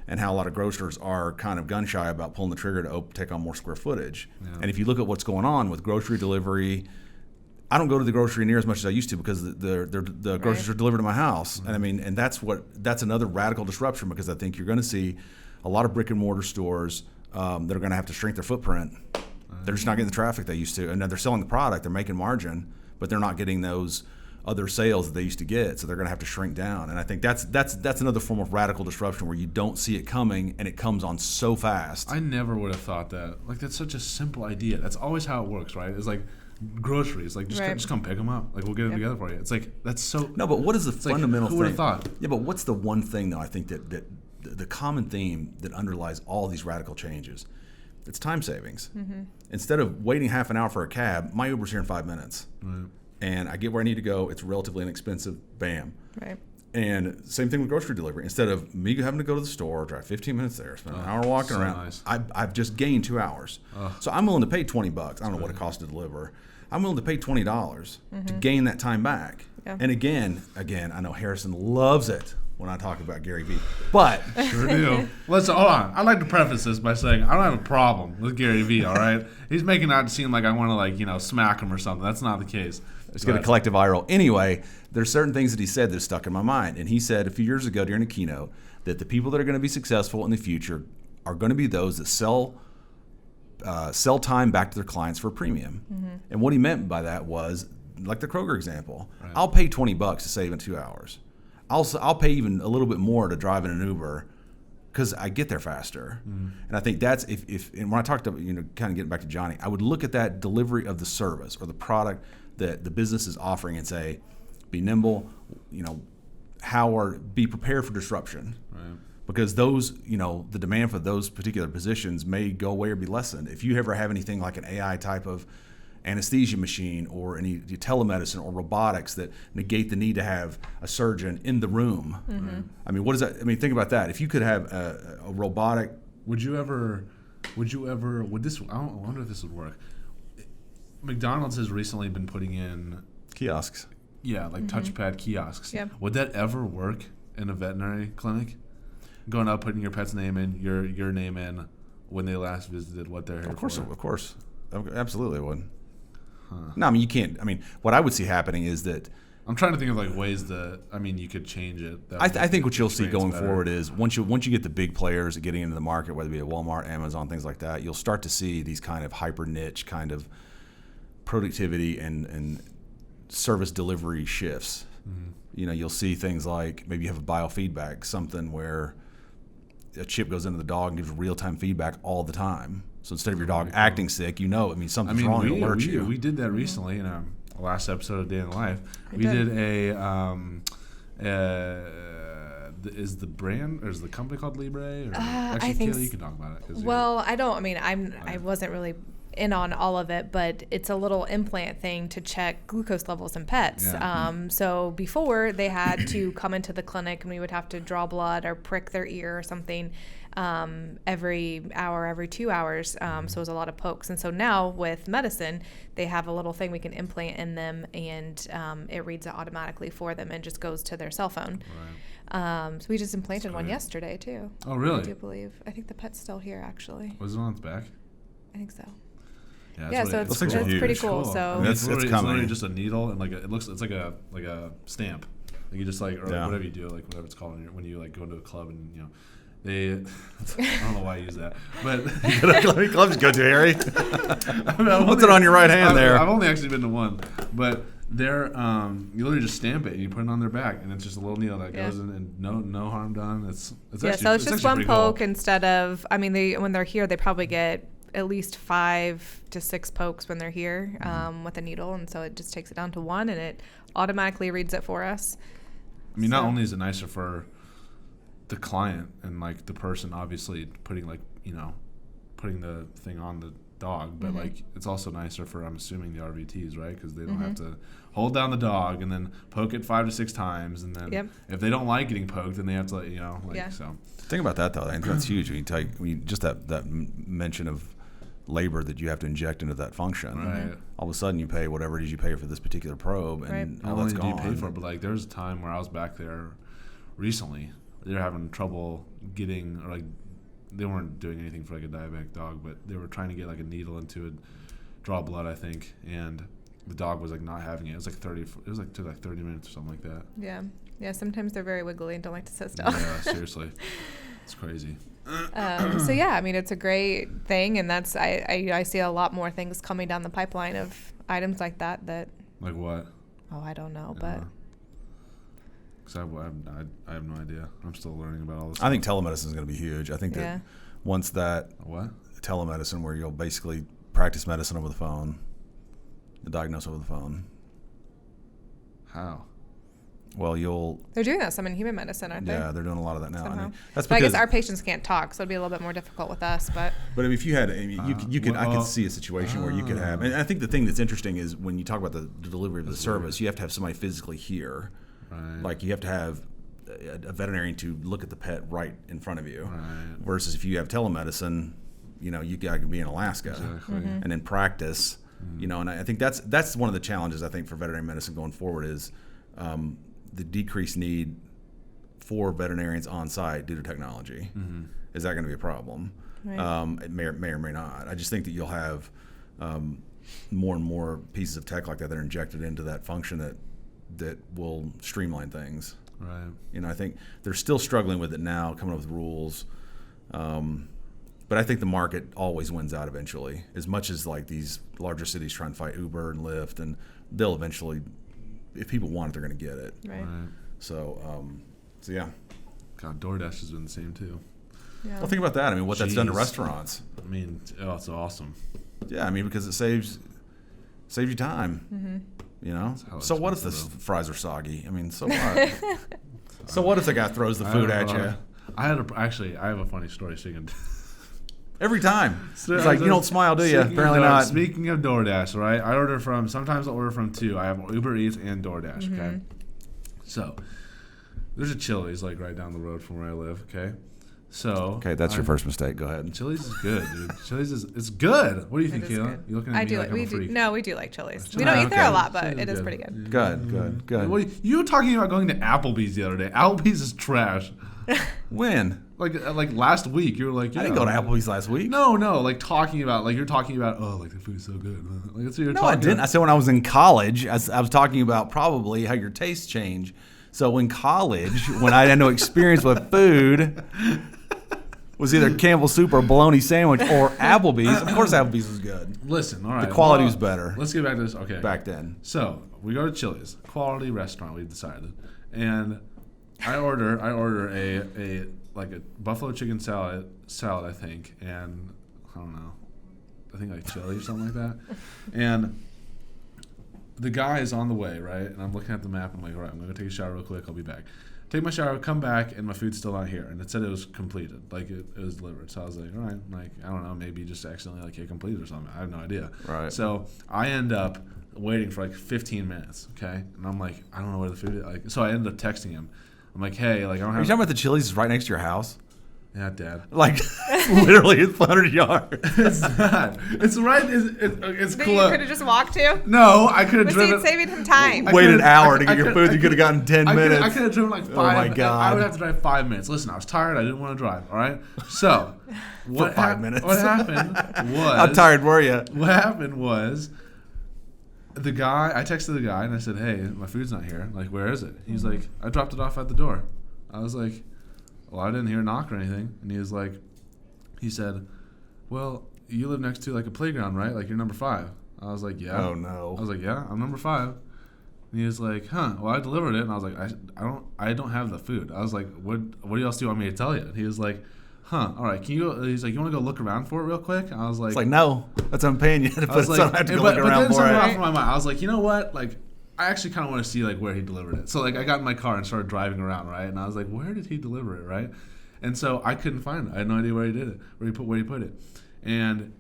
Speaker 3: and how a lot of grocers are kind of gun shy about pulling the trigger to take on more square footage. Yeah. And if you look at what's going on with grocery delivery, I don't go to the grocery near as much as I used to because the groceries are delivered to my house. And I mean, and that's another radical disruption, because I think you're going to see a lot of brick and mortar stores that are going to have to shrink their footprint. They're just not getting the traffic they used to, and they're selling the product, they're making margin, but they're not getting those other sales that they used to get, so they're going to have to shrink down. And I think that's another form of radical disruption where you don't see it coming and it comes on so fast.
Speaker 1: I never would have thought that. Like, that's such a simple idea. That's always how it works, right? It's like groceries. Like, just come pick them up. Like, we'll get them together for you. It's like, that's so.
Speaker 3: No, but what is the fundamental
Speaker 1: thing? Who would have thought?
Speaker 3: Yeah, but what's the one thing though? I think that the common theme that underlies all these radical changes, it's time savings. Instead of waiting half an hour for a cab, my Uber's here in 5 minutes. Right. And I get where I need to go. It's relatively inexpensive. Bam.
Speaker 2: Right.
Speaker 3: And same thing with grocery delivery. Instead of me having to go to the store, drive 15 minutes there, spend an hour walking around, nice. I've just gained 2 hours. So I'm willing to pay $20. I don't know what it costs to deliver. I'm willing to pay $20 to gain that time back. Yeah. And again, I know Harrison loves it when I talk about Gary Vee, but
Speaker 1: sure do. Listen, hold on. I'd like to preface this by saying I don't have a problem with Gary Vee. All right, he's making it out to seem like I want to smack him or something. That's not the case.
Speaker 3: Let's get a collective eye roll. Anyway, there's certain things that he said that stuck in my mind, and he said a few years ago during a keynote that the people that are going to be successful in the future are going to be those that sell time back to their clients for a premium. And what he meant by that was like the Kroger example. Right. I'll pay $20 to save in 2 hours. I'll pay even a little bit more to drive in an Uber because I get there faster. And I think that's and when I talked about, kind of getting back to Johnny, I would look at that delivery of the service or the product that the business is offering and say, be nimble, be prepared for disruption. Right. Because those, the demand for those particular positions may go away or be lessened. If you ever have anything like an AI type of anesthesia machine or any telemedicine or robotics that negate the need to have a surgeon in the room. I mean, what is that? I mean, think about that. If you could have a robotic.
Speaker 1: Would this, I wonder if this would work. McDonald's has recently been putting in
Speaker 3: kiosks.
Speaker 1: Yeah, like touchpad kiosks.
Speaker 2: Yep.
Speaker 1: Would that ever work in a veterinary clinic? Going up, putting your pet's name in, your name in, when they last visited, what they're here for.
Speaker 3: Of course. Absolutely it would. No, I mean, you can't. I mean, what I would see happening is that
Speaker 1: I'm trying to think of ways that you could change it.
Speaker 3: I think what you'll see going forward is once you get the big players getting into the market, whether it be at Walmart, Amazon, things like that, you'll start to see these kind of hyper niche kind of productivity and service delivery shifts. You'll see things like maybe you have a biofeedback, something where a chip goes into the dog and gives real time feedback all the time. So instead of your dog acting sick, something's wrong and alert you.
Speaker 1: We did that recently in our last episode of Day in the Life. We did is the brand or is the company called Libre? Or
Speaker 2: I think
Speaker 1: Cayla, you can talk about it.
Speaker 2: I wasn't really in on all of it, but it's a little implant thing to check glucose levels in pets. Yeah. So before they had to come into the clinic and we would have to draw blood or prick their ear or something every hour, every 2 hours. So it was a lot of pokes. And so now with medicine, they have a little thing we can implant in them and it reads it automatically for them and just goes to their cell phone. Right. So we just implanted one yesterday too.
Speaker 1: Oh, really?
Speaker 2: I do believe. I think the pet's still here actually.
Speaker 1: Was it on its back?
Speaker 2: I think so.
Speaker 1: Yeah,
Speaker 2: so it's pretty cool. So
Speaker 1: it's literally just a needle and it's like a stamp. Like you just whatever you do, like whatever it's called when you go to a club and they I don't know why I use that, but
Speaker 3: how many clubs you go to, Harry? What's it on your right hand there?
Speaker 1: I've only actually been to one, but they're you literally just stamp it and you put it on their back and it's just a little needle that goes in and no harm done. It's actually,
Speaker 2: so it's just one poke instead of when they're here they probably get at least 5 to 6 pokes when they're here with a needle, and so it just takes it down to 1 and it automatically reads it for us.
Speaker 1: Not only is it nicer for the client and like the person obviously putting the thing on the dog, but like it's also nicer for, I'm assuming, the RVTs, right? Because they don't have to hold down the dog and then poke it 5 to 6 times, and then if they don't like getting poked, then they have to so.
Speaker 3: Think about that though. I think that's huge. Just that mention of labor that you have to inject into that function.
Speaker 1: Right.
Speaker 3: All of a sudden, you pay whatever it is you pay for this particular probe, and all that's gone.
Speaker 1: Not only do you pay for it, but like there's a time where I was back there recently. They're having trouble getting, or like they weren't doing anything for like a diabetic dog, but they were trying to get like a needle into it, draw blood, I think, and the dog was like not having it. It was like took like 30 minutes or something like that.
Speaker 2: Yeah. Sometimes they're very wiggly and don't like to sit still.
Speaker 1: Yeah, seriously, it's crazy.
Speaker 2: So yeah, I mean, it's a great thing, and that's I see a lot more things coming down the pipeline of items like that.
Speaker 1: Like what?
Speaker 2: Oh, I don't know, but.
Speaker 1: Because I have no idea. I'm still learning about all this.
Speaker 3: I think telemedicine is going to be huge. I think that once that telemedicine, where you'll basically practice medicine over the phone, diagnose over the phone.
Speaker 1: How?
Speaker 3: Well,
Speaker 2: they're doing that some in human medicine, aren't they?
Speaker 3: Yeah, they're doing a lot of that now.
Speaker 2: Somehow.
Speaker 3: I mean, that's
Speaker 2: but
Speaker 3: because
Speaker 2: I guess our patients can't talk, so it'd be a little bit more difficult with us. But
Speaker 3: I mean, if you had, I could see a situation where you could have, and I think the thing that's interesting is when you talk about the delivery of the service, you have to have somebody physically here. Right. Like you have to have a veterinarian to look at the pet right in front of you. Right. Versus if you have telemedicine, you got to be in Alaska, and in practice, and I think that's one of the challenges I think for veterinary medicine going forward is. The decreased need for veterinarians on site due to technology. Is that going to be a problem? Right. It may or may not. I just think that you'll have more and more pieces of tech like that are injected into that function that will streamline things.
Speaker 1: Right.
Speaker 3: I think they're still struggling with it now, coming up with rules. But I think the market always wins out eventually. As much as like these larger cities try and fight Uber and Lyft, and they'll eventually. If people want it, they're going to get it.
Speaker 2: Right.
Speaker 3: So yeah.
Speaker 1: God, DoorDash has been the same too.
Speaker 2: Yeah.
Speaker 3: Well, think about that. I mean, what that's done to restaurants.
Speaker 1: I mean, it's awesome.
Speaker 3: Yeah, I mean, because it saves you time. So what if the fries are soggy? I mean, so what? So what if the guy throws the food at you?
Speaker 1: I have a funny story.
Speaker 3: Every time. It's like, you don't smile, do you? Apparently not.
Speaker 1: Speaking of DoorDash, right? Sometimes I'll order from two. I have Uber Eats and DoorDash, okay? So, there's a Chili's, like, right down the road from where I live, okay? So.
Speaker 3: Okay, that's your first mistake. Go ahead.
Speaker 1: Chili's is good, dude. it's good. What do you think, Kayla? You looking at me like I'm a freak?
Speaker 2: No, we do like Chili's. We don't eat there a lot, but it is pretty good.
Speaker 3: Good.
Speaker 1: You were talking about going to Applebee's the other day. Applebee's is trash.
Speaker 3: When?
Speaker 1: Like last week, you were like,
Speaker 3: I didn't go to Applebee's last week.
Speaker 1: No, like you're talking about, oh, like the food's so good. Like that's what you're talking
Speaker 3: I didn't.
Speaker 1: About.
Speaker 3: I said when I was in college, I was talking about probably how your tastes change. So in college, when I had no experience with food, was either Campbell's soup or a bologna sandwich or Applebee's. Of course, Applebee's was good.
Speaker 1: Listen, all right.
Speaker 3: The quality was better.
Speaker 1: Let's get back to this. Okay.
Speaker 3: Back then.
Speaker 1: So we go to Chili's, quality restaurant. We decided, and I order a buffalo chicken salad, I think, and I don't know, I think like chili or something like that. And the guy is on the way, right? And I'm looking at the map. I'm like, all right, I'm gonna take a shower real quick. I'll be back. Take my shower, come back, and my food's still not here. And it said it was completed, like it was delivered. So I was like, all right, like I don't know, maybe just accidentally like hit completed or something. I have no idea.
Speaker 3: Right.
Speaker 1: So I end up waiting for like 15 minutes. Okay, and I'm like, I don't know where the food is. Like, so I ended up texting him. I'm like, hey, like I don't have.
Speaker 3: Are you talking about the Chili's right next to your house?
Speaker 1: Yeah, Dad.
Speaker 3: Like, literally, it's 100 yards.
Speaker 1: It's not. It's right. It's
Speaker 2: That
Speaker 1: close.
Speaker 2: you could have just walked to?
Speaker 1: No, I could have
Speaker 2: Was
Speaker 1: driven.
Speaker 2: he saving him time?
Speaker 3: Wait an hour to get your food. You could have gotten 10 minutes.
Speaker 1: I could have driven like 5.
Speaker 3: Oh my God.
Speaker 1: I would have to drive 5 minutes. Listen, I was tired. I didn't want to drive. All right. So,
Speaker 3: For 5 minutes.
Speaker 1: What happened was.
Speaker 3: How tired were you?
Speaker 1: What happened was. I texted the guy and I said, hey, my food's not here. Like, where is it? He's like, I dropped it off at the door. I was like, well, I didn't hear a knock or anything. And he said, well, you live next to like a playground, right? Like you're number 5. I was like, yeah.
Speaker 3: Oh no.
Speaker 1: I was like, yeah, I'm number 5. And he was like, huh, well, I delivered it. And I was like, I don't have the food. I was like, what else do you want me to tell you? And he was like, huh, all right, can you go? He's like, you want to go look around for it real quick? And I was like,
Speaker 3: it's like, no, that's what I'm paying you to put something. I have to go look around for it.
Speaker 1: Off my mind. I was like, you know what? Like, I actually kind of want to see like where he delivered it. So like I got in my car and started driving around, right? And I was like, where did he deliver it, right? And so I couldn't find it. I had no idea where he did it, where he put it. And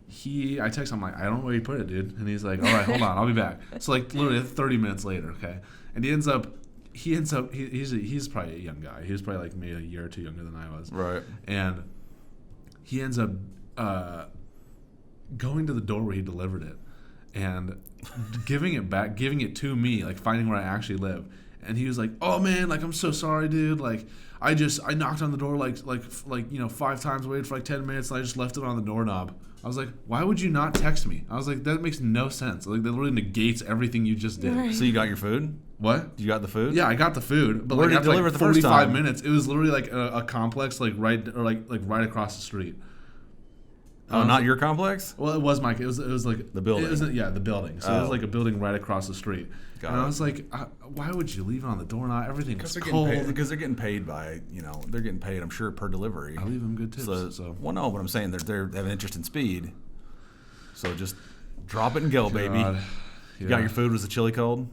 Speaker 1: I text him, I'm like, I don't know where he put it, dude. And he's like, all right, hold on, I'll be back. So like literally 30 minutes later, okay? And he's probably a young guy. He was probably like maybe a year or two younger than I was.
Speaker 3: Right.
Speaker 1: And he ends up going to the door where he delivered it and giving it to me, like finding where I actually live. And he was like, "Oh man, like I'm so sorry, dude. Like I knocked on the door like 5 times, waited for like 10 minutes, and I just left it on the doorknob." I was like, "Why would you not text me?" I was like, "That makes no sense. Like that literally negates everything you just did."
Speaker 2: Right.
Speaker 3: So you got your food?
Speaker 1: What?
Speaker 3: You got the food?
Speaker 1: Yeah, I got the food, but
Speaker 3: Where
Speaker 1: like
Speaker 3: did you
Speaker 1: after
Speaker 3: deliver
Speaker 1: like
Speaker 3: it the first
Speaker 1: 45
Speaker 3: time?
Speaker 1: minutes, it was literally like a complex, like right across the street.
Speaker 3: Oh, not your complex?
Speaker 1: Well, it was like
Speaker 3: The building.
Speaker 1: It was, the building. So it was like a building right across the street.
Speaker 3: Got
Speaker 1: and
Speaker 3: it.
Speaker 1: I was like, why would you leave it on the doorknob? Everything was
Speaker 3: Because
Speaker 1: cold.
Speaker 3: they're getting paid by, they're getting paid, I'm sure, per delivery.
Speaker 1: I leave them good tips. So.
Speaker 3: Well, no, but I'm saying they have an interest in speed. So just drop it and go, baby.
Speaker 1: God.
Speaker 3: You got your food? Was the chili cold?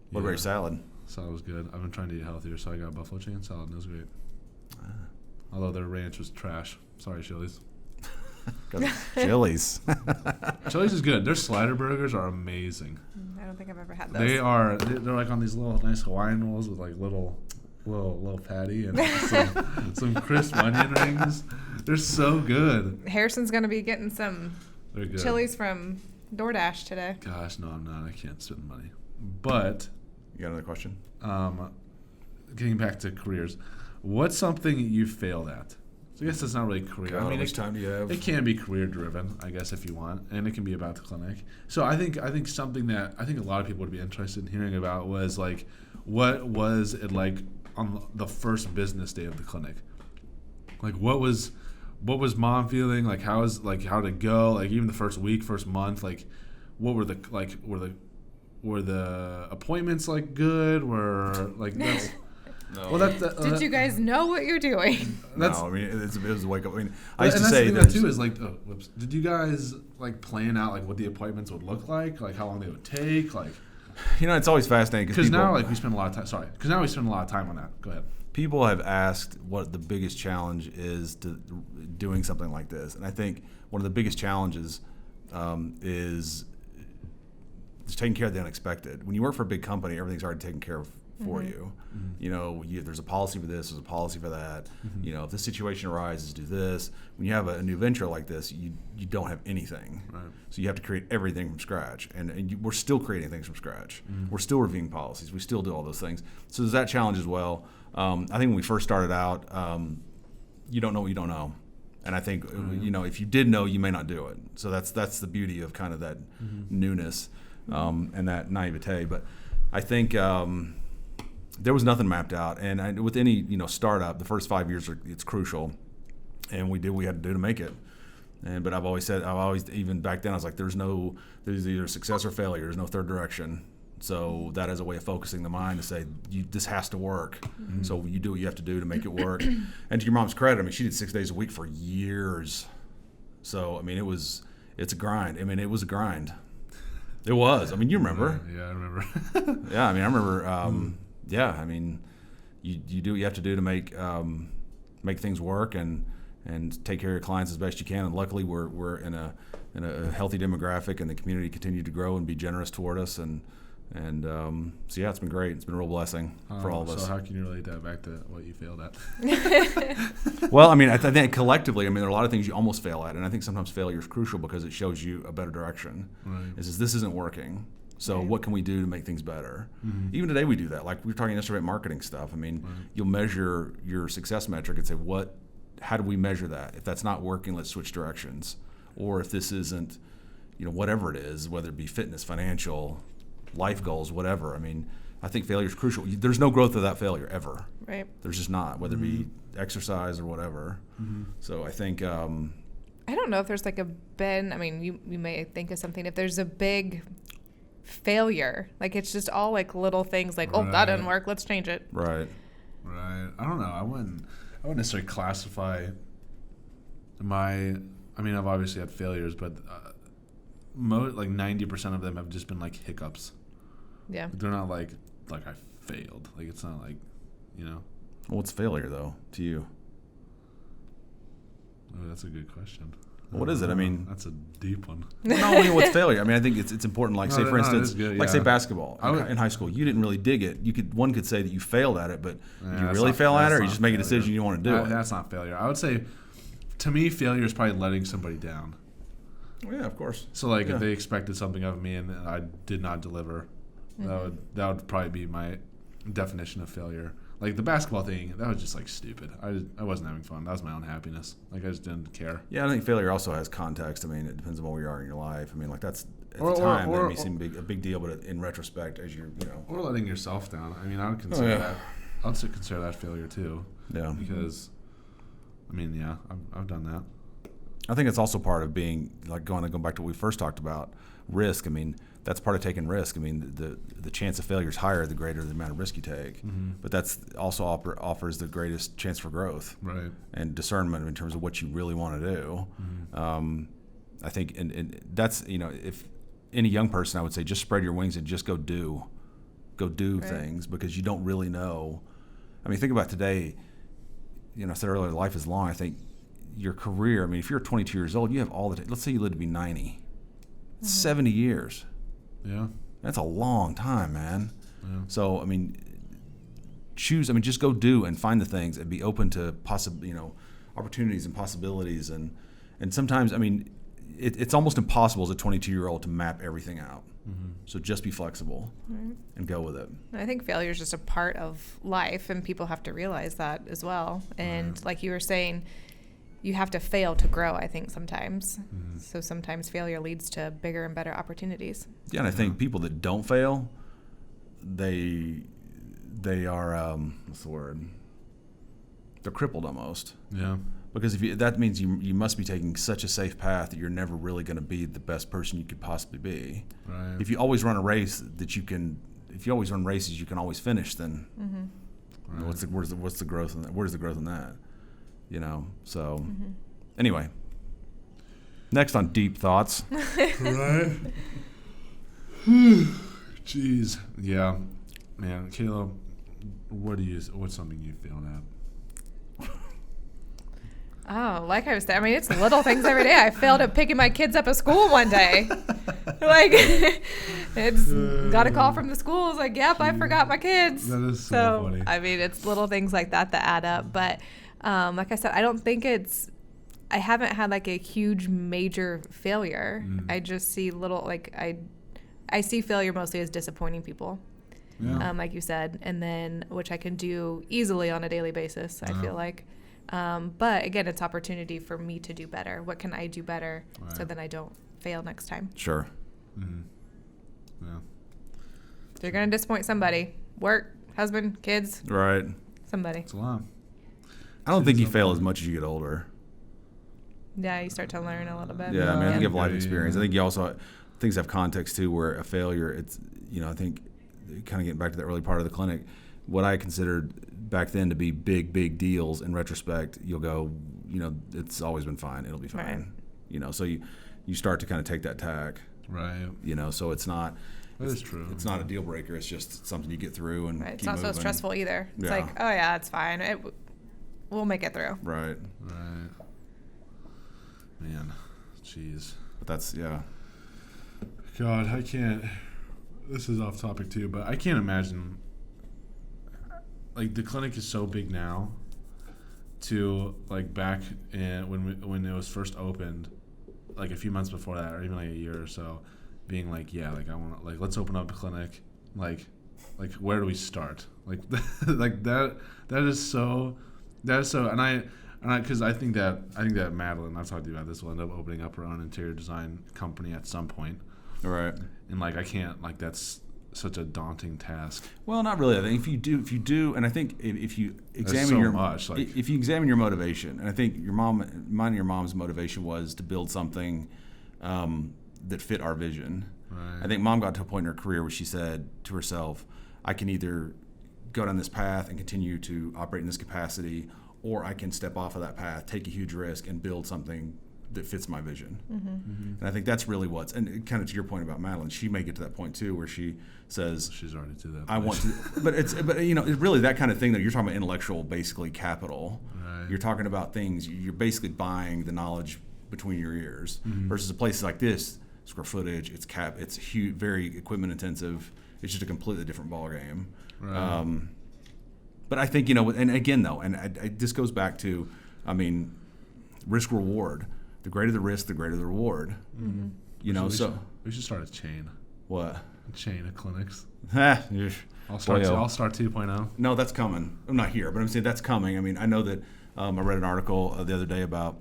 Speaker 3: What about
Speaker 1: Yeah.
Speaker 3: your salad?
Speaker 1: Salad was good. I've been trying to eat healthier, so I got buffalo chicken salad, and it was great. Although their ranch was trash. Sorry, Chili's.
Speaker 3: Chili's.
Speaker 1: Chili's is good. Their slider burgers are amazing.
Speaker 2: I don't think I've ever had those.
Speaker 1: They're like on these little nice Hawaiian rolls with like little patty and some crisp onion rings. They're so good.
Speaker 2: Harrison's going to be getting some
Speaker 1: They're good.
Speaker 2: chilies from DoorDash today.
Speaker 1: Gosh, no, I'm not. I can't spend money. But
Speaker 3: You got another question?
Speaker 1: getting back to careers, what's something you failed at? So I guess it's not really career.
Speaker 3: God, how much time do you have?
Speaker 1: It can be career driven, I guess, if you want, and it can be about the clinic. So I think something that I think a lot of people would be interested in hearing about was like, what was it like on the first business day of the clinic? Like, what was mom feeling? Like, how did it go? Like, even the first week, first month, like, what were the appointments like good? Were like that's.
Speaker 3: No.
Speaker 1: Well,
Speaker 2: Did you guys know what you're doing?
Speaker 3: No, I mean it was a wake up. I mean, I used to
Speaker 1: that's
Speaker 3: say
Speaker 1: the thing
Speaker 3: that
Speaker 1: too is like, did you guys like plan out like what the appointments would look like how long they would take, like?
Speaker 3: it's always fascinating
Speaker 1: Because now like we spend a lot of time. Sorry, because now we spend a lot of time on that. Go ahead.
Speaker 3: People have asked what the biggest challenge is to doing something like this, and I think one of the biggest challenges is just taking care of the unexpected. When you work for a big company, everything's already taken care of for you. Mm-hmm. There's a policy for this, there's a policy for that. Mm-hmm. If this situation arises, do this. When you have a new venture like this, you don't have anything. Right. So you have to create everything from scratch. And we're still creating things from scratch. Mm-hmm. We're still reviewing policies. We still do all those things. So there's that challenge as well. I think when we first started out, you don't know what you don't know. And I think, if you did know, you may not do it. So that's the beauty of kind of that newness and that naivete. But I think there was nothing mapped out. And with any startup, the first 5 years it's crucial. And we did what we had to do to make it. But I've always even back then I was like, there's either success or failure. There's no third direction. So that is a way of focusing the mind to say, this has to work. Mm-hmm. So you do what you have to do to make it work. And to your mom's credit, she did 6 days a week for years. So, it's a grind. It was a grind. It was. You remember.
Speaker 1: Yeah, I remember.
Speaker 3: Yeah, I remember. You do what you have to do to make things work and take care of your clients as best you can. And luckily, we're in a healthy demographic, and the community continued to grow and be generous toward us. And so yeah, it's been great. It's been a real blessing for all of us.
Speaker 1: So how can you relate that back to what you failed at?
Speaker 3: Well, I think collectively, there are a lot of things you almost fail at, and I think sometimes failure is crucial because it shows you a better direction. Right. This isn't working. So what can we do to make things better? Mm-hmm. Even today we do that. Like we were talking yesterday about marketing stuff. You'll measure your success metric and say, how do we measure that? If that's not working, let's switch directions. Or if this isn't, whatever it is, whether it be fitness, financial, life goals, whatever. I think failure is crucial. There's no growth without failure ever.
Speaker 2: Right.
Speaker 3: There's just not, whether it be exercise or whatever. Mm-hmm. So I think.
Speaker 2: I don't know if there's like you may think of something. If there's a big failure, like it's just all like little things like, that didn't work, let's change it.
Speaker 3: Right.
Speaker 1: Right. I don't know. I wouldn't necessarily classify I've obviously had failures, but like 90% of them have just been like hiccups.
Speaker 2: Yeah.
Speaker 1: But they're not like I failed. Like it's not like, you know.
Speaker 3: Well, what's failure though to you?
Speaker 1: Oh, that's a good question.
Speaker 3: What is it? I mean,
Speaker 1: that's a deep one.
Speaker 3: Well, no, I mean, what's failure? I mean, I think it's important. Like, say, for instance,
Speaker 1: good,
Speaker 3: like
Speaker 1: yeah.
Speaker 3: say basketball in high school, you didn't really dig it. One could say that you failed at it, but did you really fail at it, or you just make a decision you want to do it?
Speaker 1: That's not failure. I would say, to me, failure is probably letting somebody down.
Speaker 3: Oh, yeah, of course.
Speaker 1: So, like, if they expected something of me and I did not deliver, that would probably be my definition of failure. Like the basketball thing, that was just like stupid. I wasn't having fun. That was my own happiness. Like I just didn't care.
Speaker 3: Yeah, I think failure also has context. I mean, it depends on where you are in your life. I mean, like that's at the time that may seem a big deal, but in retrospect, as you're,
Speaker 1: or letting yourself down. I mean, I would consider that. I'd consider that failure too.
Speaker 3: Yeah.
Speaker 1: Because, I mean, yeah, I've done that.
Speaker 3: I think it's also part of being like going back to what we first talked about, risk. I mean, that's part of taking risk. I mean, the chance of failure is higher the greater the amount of risk you take. Mm-hmm. But that's also offers the greatest chance for growth,
Speaker 1: right? And
Speaker 3: discernment in terms of what you really want to do. Mm-hmm. I think, and that's if any young person, I would say just spread your wings and just go do things, because you don't really know. I mean, think about today. I said earlier, life is long. I think your career. I mean, if you're 22 years old, you have all the. Let's say you live to be 90, 70 years.
Speaker 1: Yeah.
Speaker 3: That's a long time, man.
Speaker 1: Yeah.
Speaker 3: So, I mean, just go do and find the things and be open to opportunities and possibilities. And sometimes, I mean, it's almost impossible as a 22-year-old to map everything out. Mm-hmm. So just be flexible and go with it.
Speaker 2: I think failure is just a part of life, and people have to realize that as well. And like you were saying, you have to fail to grow, I think, sometimes. Mm-hmm. So sometimes failure leads to bigger and better opportunities.
Speaker 3: Yeah, and I think people that don't fail, they are, what's the word? They're crippled almost.
Speaker 1: Yeah.
Speaker 3: Because that means you must be taking such a safe path that you're never really going to be the best person you could possibly be.
Speaker 1: Right.
Speaker 3: If you always run a race if you always run races you can always finish, then where's the growth in that? Where's the growth in that? So anyway, next on Deep Thoughts.
Speaker 1: Right. Jeez. Yeah. Man, Cayla, what's something you failed at?
Speaker 2: Oh, like I was saying, I mean, it's little things every day. I failed at picking my kids up at school one day. Like, got a call from the school. I was like, yep, I forgot my kids.
Speaker 1: That is so funny.
Speaker 2: I mean, it's little things like that add up. But like I said, I don't think I haven't had like a huge major failure. I just see I see failure mostly as disappointing people.
Speaker 1: Yeah.
Speaker 2: Like you said, and then which I can do easily on a daily basis, I feel like. But again, it's opportunity for me to do better. What can I do better so then I don't fail next time?
Speaker 3: Sure.
Speaker 1: Mm-hmm. Yeah.
Speaker 2: So you're going to disappoint somebody. Work, husband, kids.
Speaker 3: Right.
Speaker 2: Somebody.
Speaker 1: It's a lot.
Speaker 3: I don't think you fail as much as you get older.
Speaker 2: Yeah, you start to learn a little bit.
Speaker 3: Yeah, I mean, I think you have life experience. I think you also, things have context too, where a failure, it's, I think, kind of getting back to the early part of the clinic, what I considered back then to be big deals, in retrospect, you'll go, it's always been fine. It'll be fine. Right. So you start to kind of take that tack.
Speaker 1: Right.
Speaker 3: So it's not.
Speaker 1: That is true.
Speaker 3: It's not a deal breaker. It's just something you get through and
Speaker 2: right.
Speaker 3: keep
Speaker 2: It's not
Speaker 3: moving.
Speaker 2: so stressful either. It's like, oh yeah, it's fine. We'll make it through.
Speaker 3: Right.
Speaker 1: Right. Man, jeez.
Speaker 3: But that's
Speaker 1: God, I can't. This is off topic too, but I can't imagine. Like the clinic is so big now. To like back in when it was first opened, like a few months before that, or even like a year or so, being like, yeah, like I want to, like, let's open up a clinic, like where do we start? Like like that is so, and I because I think that Madeline, I've talked to you about this, will end up opening up her own interior design company at some point.
Speaker 3: Right.
Speaker 1: And like I can't, like that's such a daunting task.
Speaker 3: Well, not really. I think if you do, and I think if you examine if you examine your motivation, and I think mine and your mom's motivation was to build something that fit our vision.
Speaker 1: Right.
Speaker 3: I think Mom got to a point in her career where she said to herself, I can either go down this path and continue to operate in this capacity, or I can step off of that path, take a huge risk, and build something that fits my vision. And I think that's really and kind of to your point about Madeline, she may get to that point too where she says
Speaker 1: she's already to that.
Speaker 3: I want to, but it's really that kind of thing that you're talking about intellectual basically capital.
Speaker 1: Right.
Speaker 3: You're talking about things you're basically buying the knowledge between your ears versus a place like this, square footage, it's huge, very equipment intensive. It's just a completely different ball game.
Speaker 1: Right.
Speaker 3: But I think, and again though, this goes back to, risk reward. The greater the risk, the greater the reward.
Speaker 1: We should start a chain.
Speaker 3: What?
Speaker 1: A chain of clinics.
Speaker 3: I'll
Speaker 1: start 2.0.
Speaker 3: No, that's coming. I'm not here, but I'm saying that's coming. I know that I read an article the other day about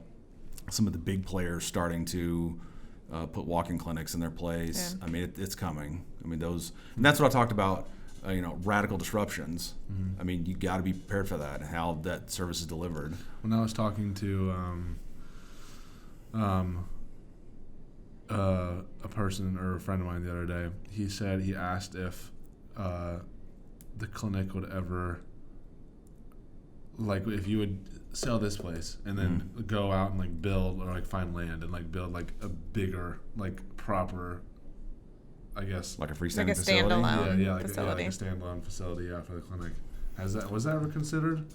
Speaker 3: some of the big players starting to put walk-in clinics in their place. Yeah. It's coming. And that's what I talked about. Radical disruptions. You got to be prepared for that and how that service is delivered.
Speaker 1: When I was talking to a person or a friend of mine the other day, he asked if the clinic would ever, like, if you would sell this place and then go out and build or find land and build a bigger proper, I guess,
Speaker 3: like a freestanding facility.
Speaker 2: Standalone
Speaker 1: like
Speaker 2: facility.
Speaker 1: a standalone facility for the clinic. Was that ever considered?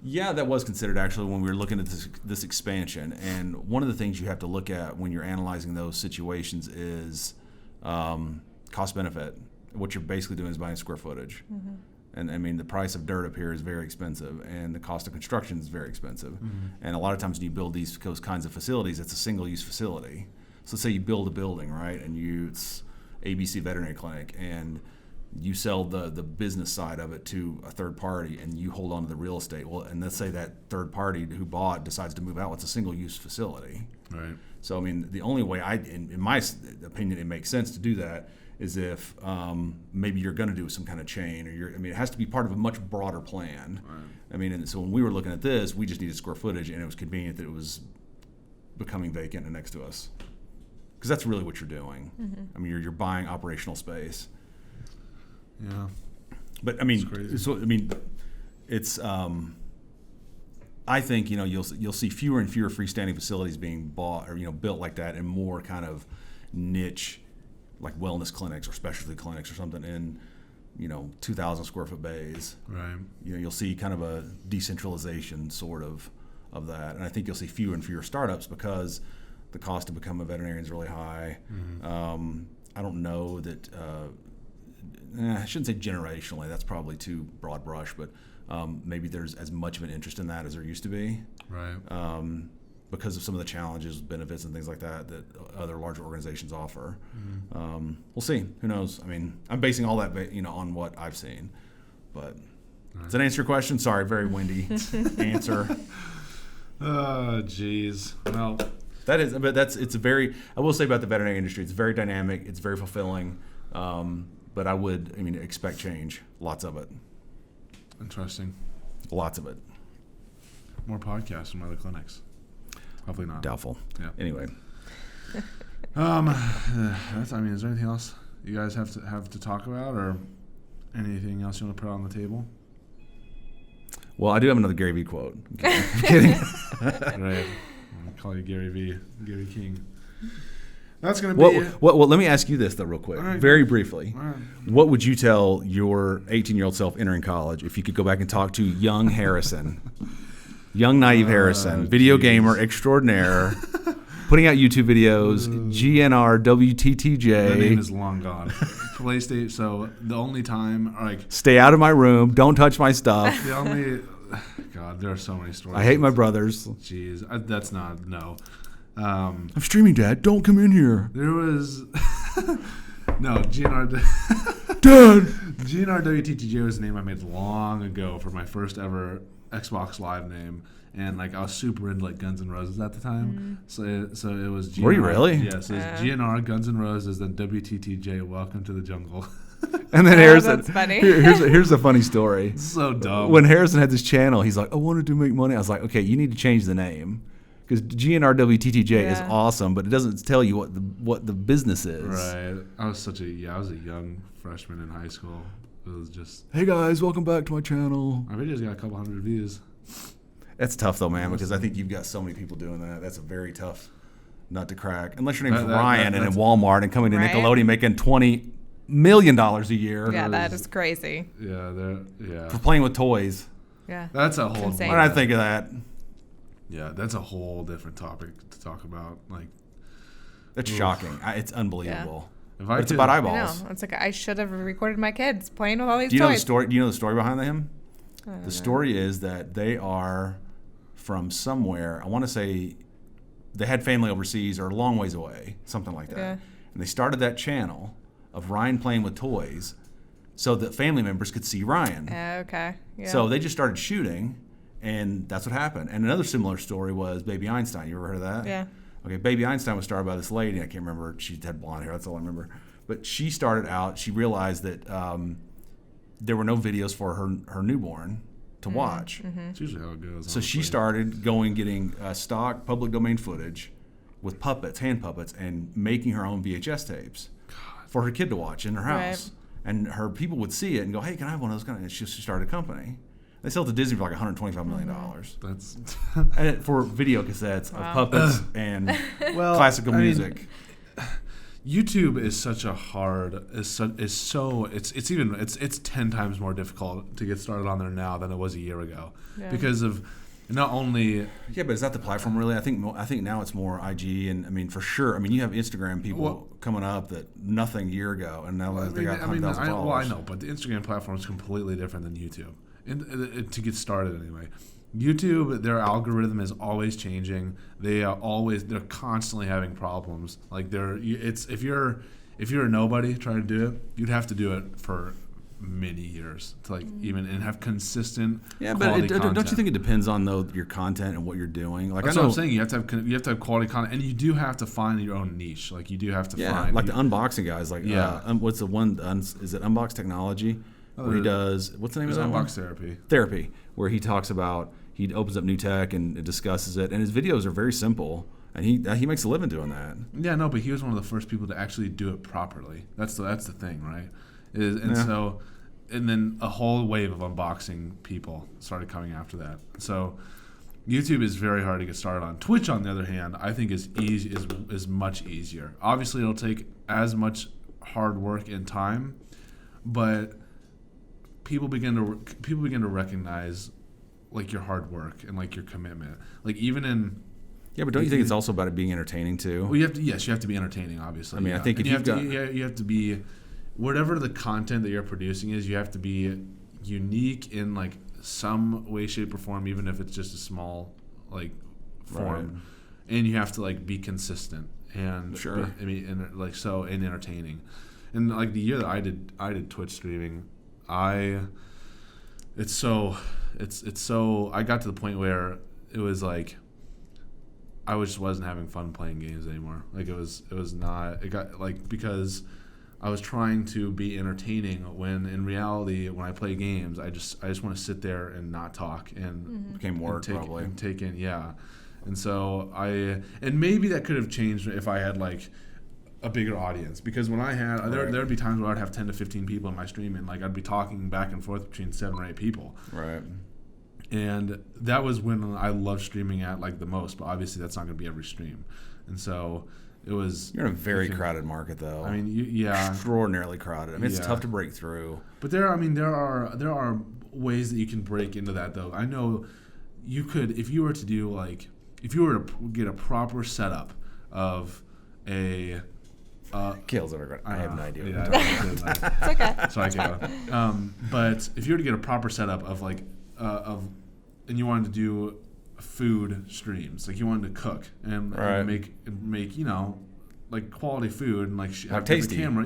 Speaker 3: Yeah, that was considered actually when we were looking at this expansion. And one of the things you have to look at when you're analyzing those situations is cost benefit. What you're basically doing is buying square footage. And the price of dirt up here is very expensive, and the cost of construction is very expensive. And a lot of times when you build those kinds of facilities, it's a single-use facility. So say you build a building, right, and it's ABC Veterinary Clinic, and you sell the business side of it to a third party, and you hold on to the real estate. Well, and let's say that third party who bought decides to move out. It's a single-use facility.
Speaker 1: Right.
Speaker 3: So the only way in my opinion it makes sense to do that is if maybe you're going to do some kind of chain, or it has to be part of a much broader plan. Right. And so when we were looking at this, we just needed square footage, and it was convenient that it was becoming vacant and next to us, because that's really what you're doing. You're buying operational space.
Speaker 1: Yeah.
Speaker 3: But it's I think you'll see fewer and fewer freestanding facilities being bought or built like that, and more kind of niche, like wellness clinics or specialty clinics or something in 2,000 square foot bays.
Speaker 1: Right.
Speaker 3: You'll see kind of a decentralization sort of that, and I think you'll see fewer and fewer startups because the cost to become a veterinarian is really high. I don't know that. I shouldn't say generationally. That's probably too broad brush, but maybe there's as much of an interest in that as there used to be.
Speaker 1: Right.
Speaker 3: Because of some of the challenges, benefits, and things like that other larger organizations offer. We'll see. Who knows? I'm basing all that on what I've seen. But does that answer your question? Sorry, very windy answer.
Speaker 1: Oh, geez. Well,
Speaker 3: it's a very. I will say about the veterinary industry, it's very dynamic. It's very fulfilling. But I would, expect change. Lots of it.
Speaker 1: Interesting.
Speaker 3: Lots of it.
Speaker 1: More podcasts from other clinics. Hopefully not.
Speaker 3: Doubtful.
Speaker 1: Yeah.
Speaker 3: Anyway.
Speaker 1: Is there anything else you guys have to talk about, or anything else you want to put on the table?
Speaker 3: Well, I do have another Gary Vee quote. I'm kidding.
Speaker 1: Right. I'll call you Gary King. That's going to be
Speaker 3: well, let me ask you this, though, real quick, very briefly.
Speaker 1: Right.
Speaker 3: What would you tell your 18-year-old self entering college if you could go back and talk to young Harrison, young naive Harrison, video gamer extraordinaire, putting out YouTube videos, GNR, WTTJ.
Speaker 1: That name is long gone. PlayStation. So the only time,
Speaker 3: stay out of my room, don't touch my stuff.
Speaker 1: The only, God, there are so many stories.
Speaker 3: I hate my brothers.
Speaker 1: Jeez, that's not, no.
Speaker 3: I'm streaming, Dad. Don't come in here.
Speaker 1: There was no GNR.
Speaker 3: Dad.
Speaker 1: GNR WTTJ was a name I made long ago for my first ever Xbox Live name, and I was super into Guns N' Roses at the time. So it was GNR.
Speaker 3: Were you really?
Speaker 1: Yes, it was GNR, Guns N' Roses, then WTTJ, Welcome to the Jungle.
Speaker 3: And then Harrison.
Speaker 2: That's funny.
Speaker 3: Here's a funny story.
Speaker 1: It's so dumb.
Speaker 3: When Harrison had this channel, he's like, I wanted to make money. I was like, okay, you need to change the name. Because GNR WTTJ is awesome, but it doesn't tell you what the business is.
Speaker 1: Right. I was a young freshman in high school. It was just,
Speaker 3: hey guys, welcome back to my channel.
Speaker 1: My video's got a couple hundred views.
Speaker 3: That's tough though, man, because I think you've got so many people doing that. That's a very tough nut to crack. Unless your name's
Speaker 1: That-
Speaker 3: Ryan and in
Speaker 1: that's-
Speaker 3: Walmart and coming to
Speaker 2: Right?
Speaker 3: Nickelodeon making $20 million a year
Speaker 2: Yeah, that is crazy.
Speaker 1: Yeah.
Speaker 3: for playing with toys.
Speaker 2: Yeah.
Speaker 1: That's a whole.
Speaker 2: insane.
Speaker 3: Why did I think of that?
Speaker 1: Yeah, that's a whole different topic to talk about. Like,
Speaker 3: That's shocking. It's unbelievable.
Speaker 1: if I
Speaker 3: It's
Speaker 1: could-
Speaker 3: about
Speaker 2: I
Speaker 3: eyeballs.
Speaker 2: know. It's like I should have recorded my kids playing with all these
Speaker 3: Do you know the
Speaker 2: toys.
Speaker 3: story? Do you know the story behind him? The story is that they are from somewhere. I want to say they had family overseas or a long ways away, something like that.
Speaker 2: Yeah.
Speaker 3: And they started that channel of Ryan playing with toys, so that family members could see Ryan.
Speaker 2: Okay. Yeah.
Speaker 3: So they just started shooting, and that's what happened. And another similar story was Baby Einstein. You ever heard of that?
Speaker 2: Yeah.
Speaker 3: Okay, Baby Einstein was started by this lady. I can't remember. She had blonde hair. That's all I remember. But she started out. She realized that there were no videos for her newborn to watch.
Speaker 1: It's usually how it goes.
Speaker 3: So she
Speaker 1: honestly.
Speaker 3: started getting stock public domain footage with puppets, hand puppets, and making her own VHS tapes for her kid to watch in her house.
Speaker 2: Right.
Speaker 3: And her people would see it and go, "Hey, can I have one of those?" And she started a company. They sell it to Disney for like $125 million.
Speaker 1: That's
Speaker 3: And for video cassettes of puppets and
Speaker 1: well,
Speaker 3: classical
Speaker 1: I mean,
Speaker 3: music.
Speaker 1: YouTube is such a hard. It's 10 times more difficult to get started on there now than it was a year ago
Speaker 2: Yeah.
Speaker 1: because of not only.
Speaker 3: Yeah, but is that the platform really? I think now it's more IG, and I mean for sure. I mean you have Instagram people coming up that nothing a year ago, and now they got 100,000 followers.
Speaker 1: I know, but the Instagram platform is completely different than YouTube. To get started anyway, YouTube, their algorithm is always changing. They're constantly having problems. Like if you're a nobody trying to do it, you'd have to do it for many years to even and have consistent quality content.
Speaker 3: Don't you think it depends on your content and what you're doing? Like
Speaker 1: That's
Speaker 3: I know,
Speaker 1: what I'm saying. You have to have quality content, and you do have to find your own niche. Like you do have to find
Speaker 3: like the unboxing guys. Like what's the one? Is it Unbox Technology? Where he does what's the name of that one?
Speaker 1: Unbox Therapy.
Speaker 3: Therapy, where he talks about he opens up new tech and discusses it, and his videos are very simple, and he makes a living doing that.
Speaker 1: Yeah, no, but he was one of the first people to actually do it properly. That's the thing, right? And then a whole wave of unboxing people started coming after that. So YouTube is very hard to get started on. Twitch, on the other hand, I think is much easier. Obviously, it'll take as much hard work and time, but people begin to recognize like your hard work and like your commitment. Like even in
Speaker 3: but don't you think it's also about it being entertaining too?
Speaker 1: well, you have to be entertaining, obviously.
Speaker 3: I mean, I think if
Speaker 1: you
Speaker 3: you've
Speaker 1: have to be whatever the content that you're producing is, you have to be unique in like some way, shape, or form, even if it's just a small like form, and you have to like be consistent and and entertaining. And like the year that I did Twitch streaming, I got to the point where it was like I just wasn't having fun playing games anymore. Like because I was trying to be entertaining when in reality when I play games I just want to sit there and not talk and
Speaker 3: became work probably
Speaker 1: and take in and so and maybe that could have changed if I had like a bigger audience, because when I had there'd be times where I'd have 10 to 15 people in my stream and like I'd be talking back and forth between 7 or 8 people.
Speaker 3: Right.
Speaker 1: And that was when I loved streaming at like the most, but obviously that's not going to be every stream. And so it was.
Speaker 3: You're in a very crowded market, though.
Speaker 1: I mean,
Speaker 3: extraordinarily crowded. I mean, it's tough to break through.
Speaker 1: But there are ways that you can break into that, though. I know you could, if you were to get a proper setup of a.
Speaker 3: Kale's over. I have no idea.
Speaker 2: It's okay.
Speaker 1: Sorry, Cayla. But if you were to get a proper setup of like and you wanted to do food streams, like you wanted to cook and make like quality food and like have
Speaker 3: tasty
Speaker 1: the camera,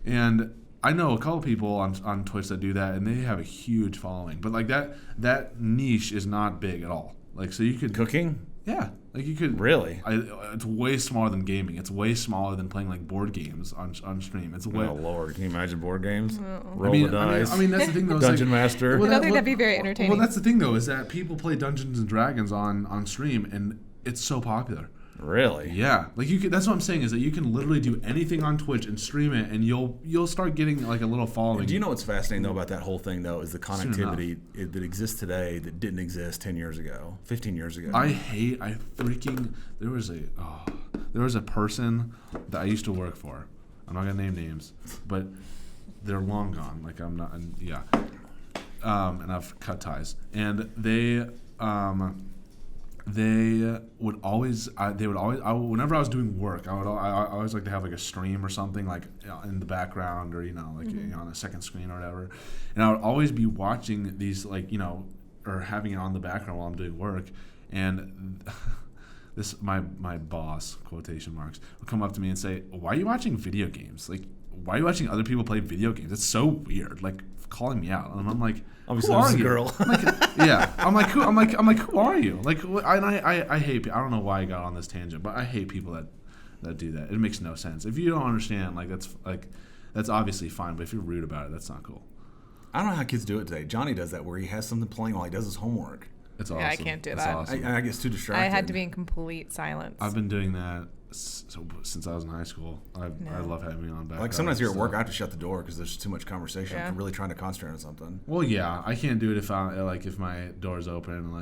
Speaker 1: and I know a couple people on Twitch that do that, and they have a huge following. But like that niche is not big at all. Like so you could
Speaker 3: cooking.
Speaker 1: Yeah, like you could
Speaker 3: really.
Speaker 1: It's way smaller than gaming. It's way smaller than playing like board games on stream. It's way.
Speaker 3: Oh Lord, can you imagine board games? Roll
Speaker 1: the
Speaker 3: dice.
Speaker 1: I mean that's the thing though.
Speaker 3: Dungeon Master.
Speaker 2: I don't think that'd be very entertaining.
Speaker 1: Well, that's the thing though, is that people play Dungeons and Dragons on stream, and it's so popular.
Speaker 3: Really?
Speaker 1: Yeah, like you can. That's what I'm saying is that you can literally do anything on Twitch and stream it, and you'll start getting like a little following.
Speaker 3: Do you know what's fascinating though about that whole thing though is the connectivity that exists today that didn't exist 10 years ago, 15 years ago. There was a person that I used to work for. I'm not gonna name names, but they're long gone. Like I'm not. Yeah. And I've cut ties, and they would always whenever I was doing work, I always like to have like a stream or something like in the background, or on a second screen or whatever, and I would always be watching these like or having it on the background while I'm doing work, and this my boss, quotation marks, would come up to me and say, "Why are you watching video games? Like, why are you watching other people play video games? It's so weird." Like, calling me out, and I'm like, obviously,
Speaker 1: who
Speaker 3: this
Speaker 1: are
Speaker 3: is a
Speaker 1: you?
Speaker 3: girl.
Speaker 1: Yeah, I'm like, who are you? Like, I hate. I don't know why I got on this tangent, but I hate people that do that. It makes no sense. If you don't understand, that's obviously fine. But if you're rude about it, that's not cool.
Speaker 3: I don't know how kids do it today. Johnny does that where he has something playing while he does his homework.
Speaker 1: It's awesome.
Speaker 2: Yeah, I can't do
Speaker 1: It's
Speaker 2: that.
Speaker 1: Awesome.
Speaker 3: I get too distracted.
Speaker 2: I had to be in complete silence.
Speaker 1: I've been doing that since I was in high school. I love having me on background.
Speaker 3: Like sometimes you're at work, I have to shut the door because there's too much conversation.
Speaker 2: Yeah.
Speaker 3: I'm really trying to concentrate on something.
Speaker 1: Well, yeah, I can't do it if my door's open and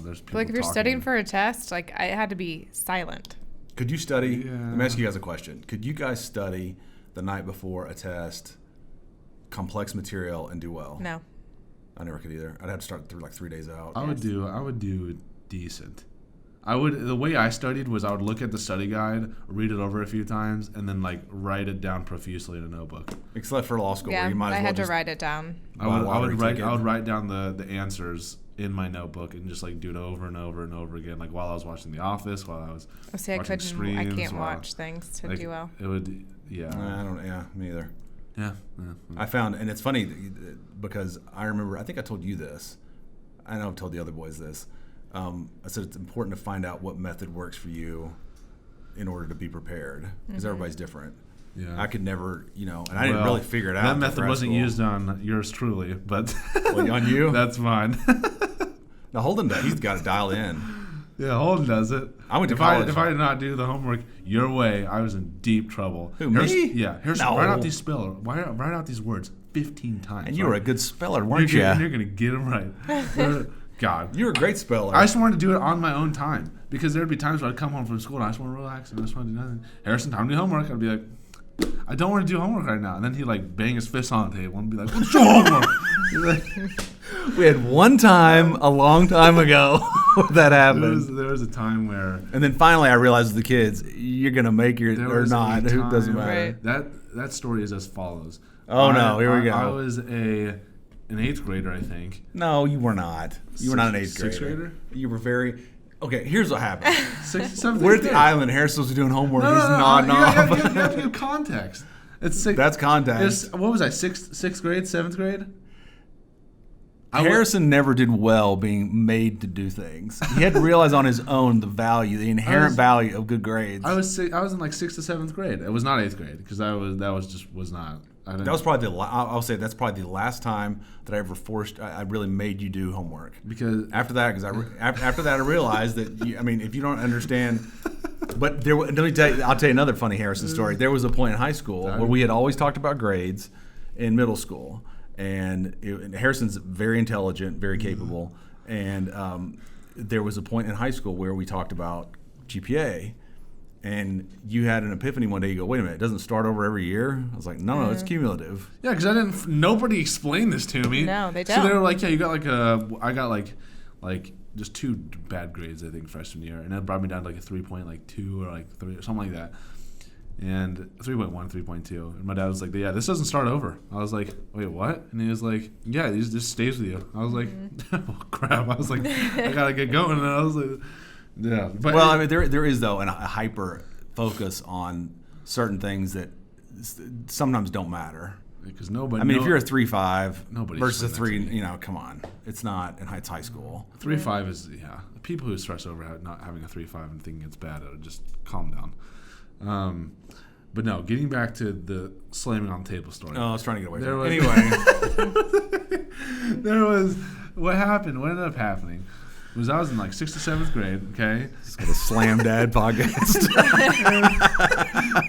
Speaker 1: there's people.
Speaker 2: But like if you're
Speaker 1: talking.
Speaker 2: studying for a test, like I had to be silent.
Speaker 3: Could you study?
Speaker 1: Yeah.
Speaker 3: Let me ask you guys a question. Could you guys study the night before a test, complex material, and do well?
Speaker 2: No.
Speaker 3: I never could either. I'd have to start through like 3 days out.
Speaker 1: I would do decent. The way I studied was I would look at the study guide, read it over a few times, and then like write it down profusely in a notebook.
Speaker 3: Except for law school,
Speaker 2: Yeah,
Speaker 3: where you might as
Speaker 2: I
Speaker 3: well
Speaker 2: had to
Speaker 3: just
Speaker 2: write it down.
Speaker 1: I would write down the answers in my notebook and just like do it over and over and over again, like while I was watching The Office, while I was
Speaker 2: See, I
Speaker 1: watching
Speaker 2: couldn't.
Speaker 1: streams,
Speaker 2: I can't
Speaker 1: while-
Speaker 2: watch things to
Speaker 1: like,
Speaker 2: do well.
Speaker 1: It would, yeah.
Speaker 3: I don't. Yeah, me either.
Speaker 1: Yeah.
Speaker 3: I found, and it's funny because I remember. I think I told you this. I know I've told the other boys this. I said it's important to find out what method works for you in order to be prepared because everybody's different.
Speaker 1: Yeah.
Speaker 3: I could never, and I didn't really figure it out.
Speaker 1: That method wasn't used on yours truly, but
Speaker 3: on you?
Speaker 1: That's fine.
Speaker 3: Now Holden does. He's got to dial in.
Speaker 1: Yeah, Holden does it.
Speaker 3: I went to college.
Speaker 1: If I did not do the homework your way, I was in deep trouble.
Speaker 3: Who, me?
Speaker 1: Yeah.
Speaker 3: No.
Speaker 1: Write out these words 15 times.
Speaker 3: And you were a good speller, weren't you?
Speaker 1: You're going to get them right. God.
Speaker 3: You were a great speller.
Speaker 1: I just wanted to do it on my own time because there'd be times where I'd come home from school and I just want to relax and I just want to do nothing. Harrison, time to do homework. I'd be like, I don't want to do homework right now. And then he'd like bang his fist on the table and be like, what's your homework?
Speaker 3: We had one time a long time ago where that happened.
Speaker 1: There was a time where...
Speaker 3: And then finally I realized with the kids, you're going to make your...
Speaker 1: There
Speaker 3: or
Speaker 1: was
Speaker 3: not.
Speaker 1: a
Speaker 3: It
Speaker 1: time-
Speaker 3: doesn't matter.
Speaker 2: Right.
Speaker 1: That story is as follows.
Speaker 3: Oh, no. Here we go.
Speaker 1: I was an 8th grader, I think.
Speaker 3: No, you were not. You were not an 8th grader.
Speaker 1: 6th grader?
Speaker 3: You were very... Okay, here's what happened.
Speaker 1: 7th
Speaker 3: We're at the
Speaker 1: grade.
Speaker 3: island. Harrison was doing homework.
Speaker 1: No,
Speaker 3: He's nodding off.
Speaker 1: You have to give context.
Speaker 3: That's context.
Speaker 1: What was I, 6th grade, 7th grade?
Speaker 3: Harrison never did well being made to do things. He had to realize on his own the inherent value of good grades.
Speaker 1: I was in like 6th to 7th grade. It was not 8th grade because that was not.
Speaker 3: That was probably I'll say that's probably the last time that I ever I really made you do homework.
Speaker 1: Because
Speaker 3: after that, I realized that if you don't understand. But let me tell you, I'll tell you another funny Harrison story. There was a point in high school where we had always talked about grades in middle school, and Harrison's very intelligent, very capable, and there was a point in high school where we talked about GPA. And you had an epiphany one day. You go, wait a minute, it doesn't start over every year? I was like, no, it's cumulative.
Speaker 1: Yeah, because nobody explained this to me.
Speaker 2: No, they don't.
Speaker 1: So they were like, yeah, you got I got like just 2 bad grades, I think, freshman year. And that brought me down to like a 3.2 or like 3 or something like that. And 3.1, 3.2. And my dad was like, yeah, this doesn't start over. I was like, wait, what? And he was like, yeah, it just stays with you. I was like, oh, crap. I was like, I got to get going. And I was like... Yeah, but
Speaker 3: there is though a hyper focus on certain things that sometimes don't matter.
Speaker 1: Because nobody.
Speaker 3: If you're a 3.5 versus a 3, come on, it's not. And it's high school.
Speaker 1: 3.5 is people who stress over not having a 3.5 and thinking it's bad, just calm down. But no, getting back to the slamming on the table story.
Speaker 3: Oh, I was trying to get away from it. Anyway,
Speaker 1: there was what happened. What ended up happening was I was in like 6th or 7th grade. Okay,
Speaker 3: It's got a Slam Dad podcast.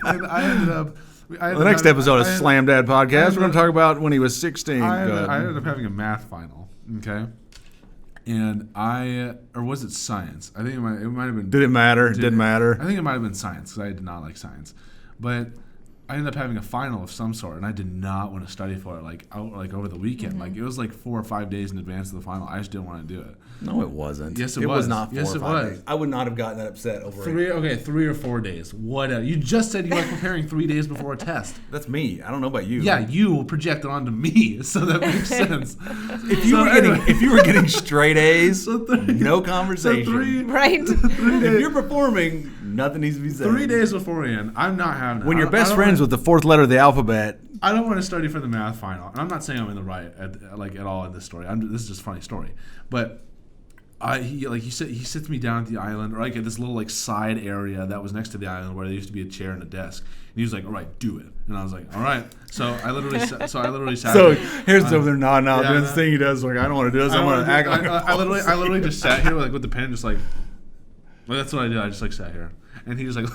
Speaker 1: and I ended up.
Speaker 3: The next episode of Slam Dad podcast, we're going to talk about when he was 16.
Speaker 1: I ended up having a math final. Okay, and or was it science? I think it might have been.
Speaker 3: Did it matter? Didn't matter.
Speaker 1: I think it might have been science because I did not like science, but I ended up having a final of some sort, and I did not want to study for it like over the weekend. Like it was like 4 or 5 days in advance of the final. I just didn't want to do it.
Speaker 3: No, it wasn't.
Speaker 1: Yes, it
Speaker 3: was.
Speaker 1: was.
Speaker 3: It was not 4
Speaker 1: Yes,
Speaker 3: or
Speaker 1: it
Speaker 3: 5
Speaker 1: was.
Speaker 3: days. I would not have gotten that upset over it.
Speaker 1: 3 or 4 days. Whatever. You just said you were preparing 3 days before a test.
Speaker 3: That's me. I don't know about you.
Speaker 1: Yeah, you project it onto me, so that makes sense.
Speaker 3: If you were getting straight A's, no conversation.
Speaker 2: Right.
Speaker 3: If you're performing, nothing needs to be said.
Speaker 1: 3 days beforehand, I'm not having it.
Speaker 3: When you're best friends with the 4th letter of the alphabet.
Speaker 1: I don't want to study for the math final. And I'm not saying I'm in the right at all in this story. This is just a funny story. But he sits me down at the island, or like at this little like side area that was next to the island where there used to be a chair and a desk. And he was like, "All right, do it." And I was like, "All right." So I literally sat.
Speaker 3: So here's over nodding out, doing this thing he does. Like, I don't want to do this. I want to act like.
Speaker 1: I literally just sat here with the pen, just like. Well, that's what I did. I just like sat here, and he just like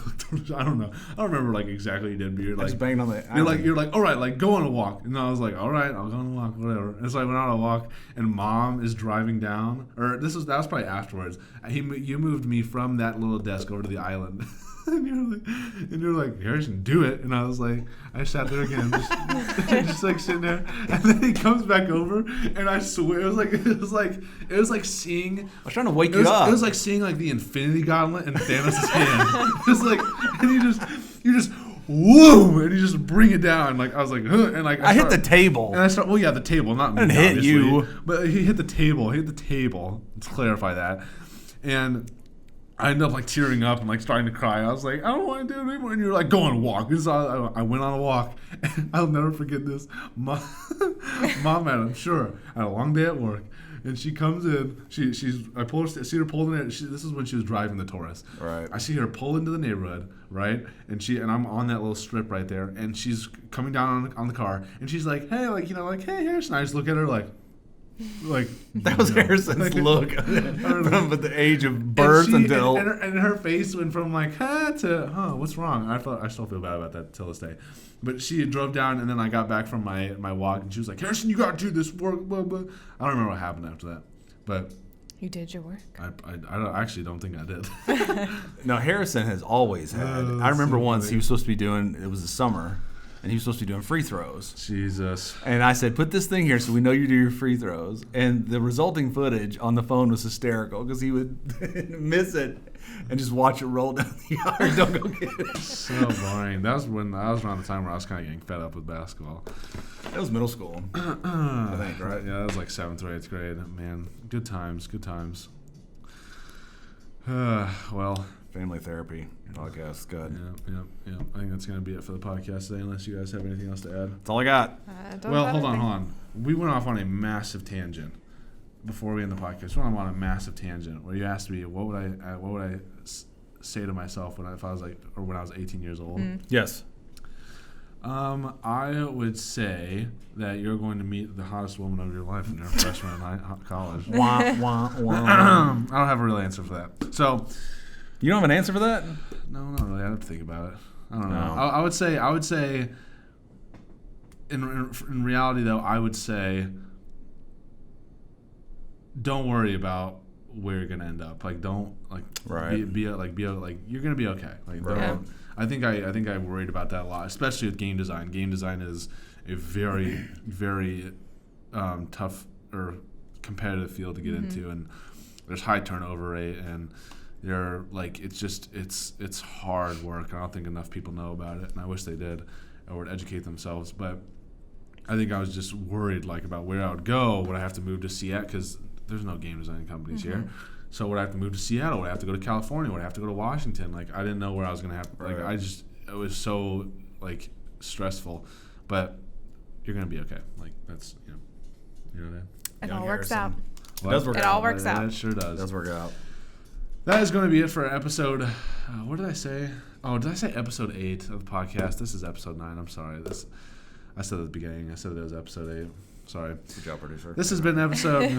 Speaker 1: I don't know. I don't remember like exactly what he did, but you're like
Speaker 3: just banged on the.
Speaker 1: You're like all right, like go on a walk, and I was like all right, I'll go on a walk, whatever. And so I went on a walk, and Mom is driving down, or that was probably afterwards. You moved me from that little desk over to the island. And you're like, Harrison, do it. And I was like, I sat there again, just like sitting there. And then he comes back over, and I swear it was like seeing.
Speaker 3: I was trying to wake you up.
Speaker 1: It was like seeing like the Infinity Gauntlet in Thanos' hand. It was like, and you just. Whoa! And you just bring it down. Like I was like, huh, and like
Speaker 3: I hit the table.
Speaker 1: And I start. Well, yeah, the table, not me.
Speaker 3: I didn't hit you.
Speaker 1: But he hit the table. He hit the table. Let's clarify that. And I ended up like tearing up and like starting to cry. I was like, I don't want to do it anymore. And you're like, go on a walk. I went on a walk. And I'll never forget this. Mom had, I'm sure, had a long day at work. And she comes in. I see her pull in. This is when she was driving the Taurus.
Speaker 3: Right.
Speaker 1: I see her pull into the neighborhood, right? And I'm on that little strip right there. And she's coming down on the car. And she's like, hey, like hey, Harrison. I just look at her like
Speaker 3: that was Harrison's look from the age of birth until
Speaker 1: and her face went from like to what's wrong. I still feel bad about that till this day. But she drove down, and then I got back from my walk, and she was like, Harrison, you got to do this work, blah, blah. I don't remember what happened after that, but
Speaker 2: you did your work.
Speaker 1: I actually don't think I did.
Speaker 3: No, Harrison has always had. I remember so once funny. He was supposed to be doing. It was the summer. And he was supposed to be doing free throws.
Speaker 1: Jesus.
Speaker 3: And I said, put this thing here so we know you do your free throws. And the resulting footage on the phone was hysterical because he would miss it and just watch it roll down the yard. Don't go get it.
Speaker 1: So boring. That was around the time where I was kind of getting fed up with basketball.
Speaker 3: That was middle school, I think, right?
Speaker 1: Yeah, that was like 7th or 8th grade. Man, good times. Well.
Speaker 3: Family therapy podcast. Good.
Speaker 1: Yeah. I think that's going to be it for the podcast today, unless you guys have anything else to add.
Speaker 3: That's all I got.
Speaker 1: Well, hold on. We went off on a massive tangent before we end the podcast. We went on a massive tangent where you asked me what would I say to myself when I was 18 years old.
Speaker 3: Yes.
Speaker 1: I would say that you're going to meet the hottest woman of your life in your freshman in college.
Speaker 3: Wah, wah, wah.
Speaker 1: I don't have a real answer for that. So.
Speaker 3: You don't have an answer for that?
Speaker 1: No, not really. I'd have to think about it. I don't know. I would say, in reality though, I would say, don't worry about where you're gonna end up. Like, don't be you're gonna be okay. Like,
Speaker 3: right.
Speaker 1: I think I worried about that a lot, especially with game design. Game design is a very, very tough or competitive field to get into, and there's high turnover rate and. They're like it's hard work. I don't think enough people know about it, and I wish they did or would educate themselves. But I think I was just worried about where I would go. Would I have to move to Seattle because there's no game design companies here? So would I have to move to Seattle? Would I have to go to California? Would I have to go to Washington? I didn't know where I was gonna have. It was so stressful. But you're gonna be okay. That's you know that.
Speaker 2: It all works out.
Speaker 3: It does work out.
Speaker 2: It all works out.
Speaker 1: It sure does.
Speaker 3: It does work out.
Speaker 1: That is going to be it for episode. What did I say? Oh, did I say episode 8 of the podcast? This is episode 9. I'm sorry. I said at the beginning. I said it was episode 8. Sorry.
Speaker 3: Good job, producer.
Speaker 1: This has been episode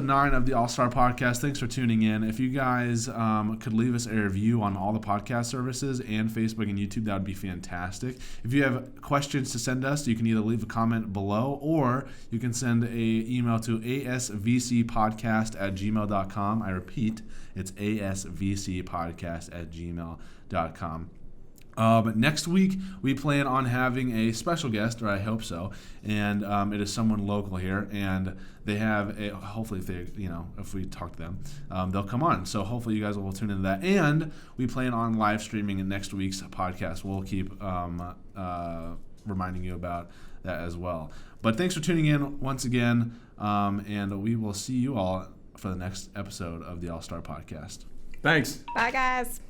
Speaker 1: 9 of the All-Star Podcast. Thanks for tuning in. If you guys could leave us a review on all the podcast services and Facebook and YouTube, that would be fantastic. If you have questions to send us, you can either leave a comment below or you can send an email to asvcpodcast@gmail.com. I repeat, it's asvcpodcast@gmail.com. Next week, we plan on having a special guest, or I hope so, and it is someone local here, and they have hopefully if we talk to them, they'll come on. So hopefully you guys will tune into that. And we plan on live streaming in next week's podcast. We'll keep reminding you about that as well. But thanks for tuning in once again, and we will see you all for the next episode of the All-Star Podcast.
Speaker 3: Thanks.
Speaker 2: Bye, guys.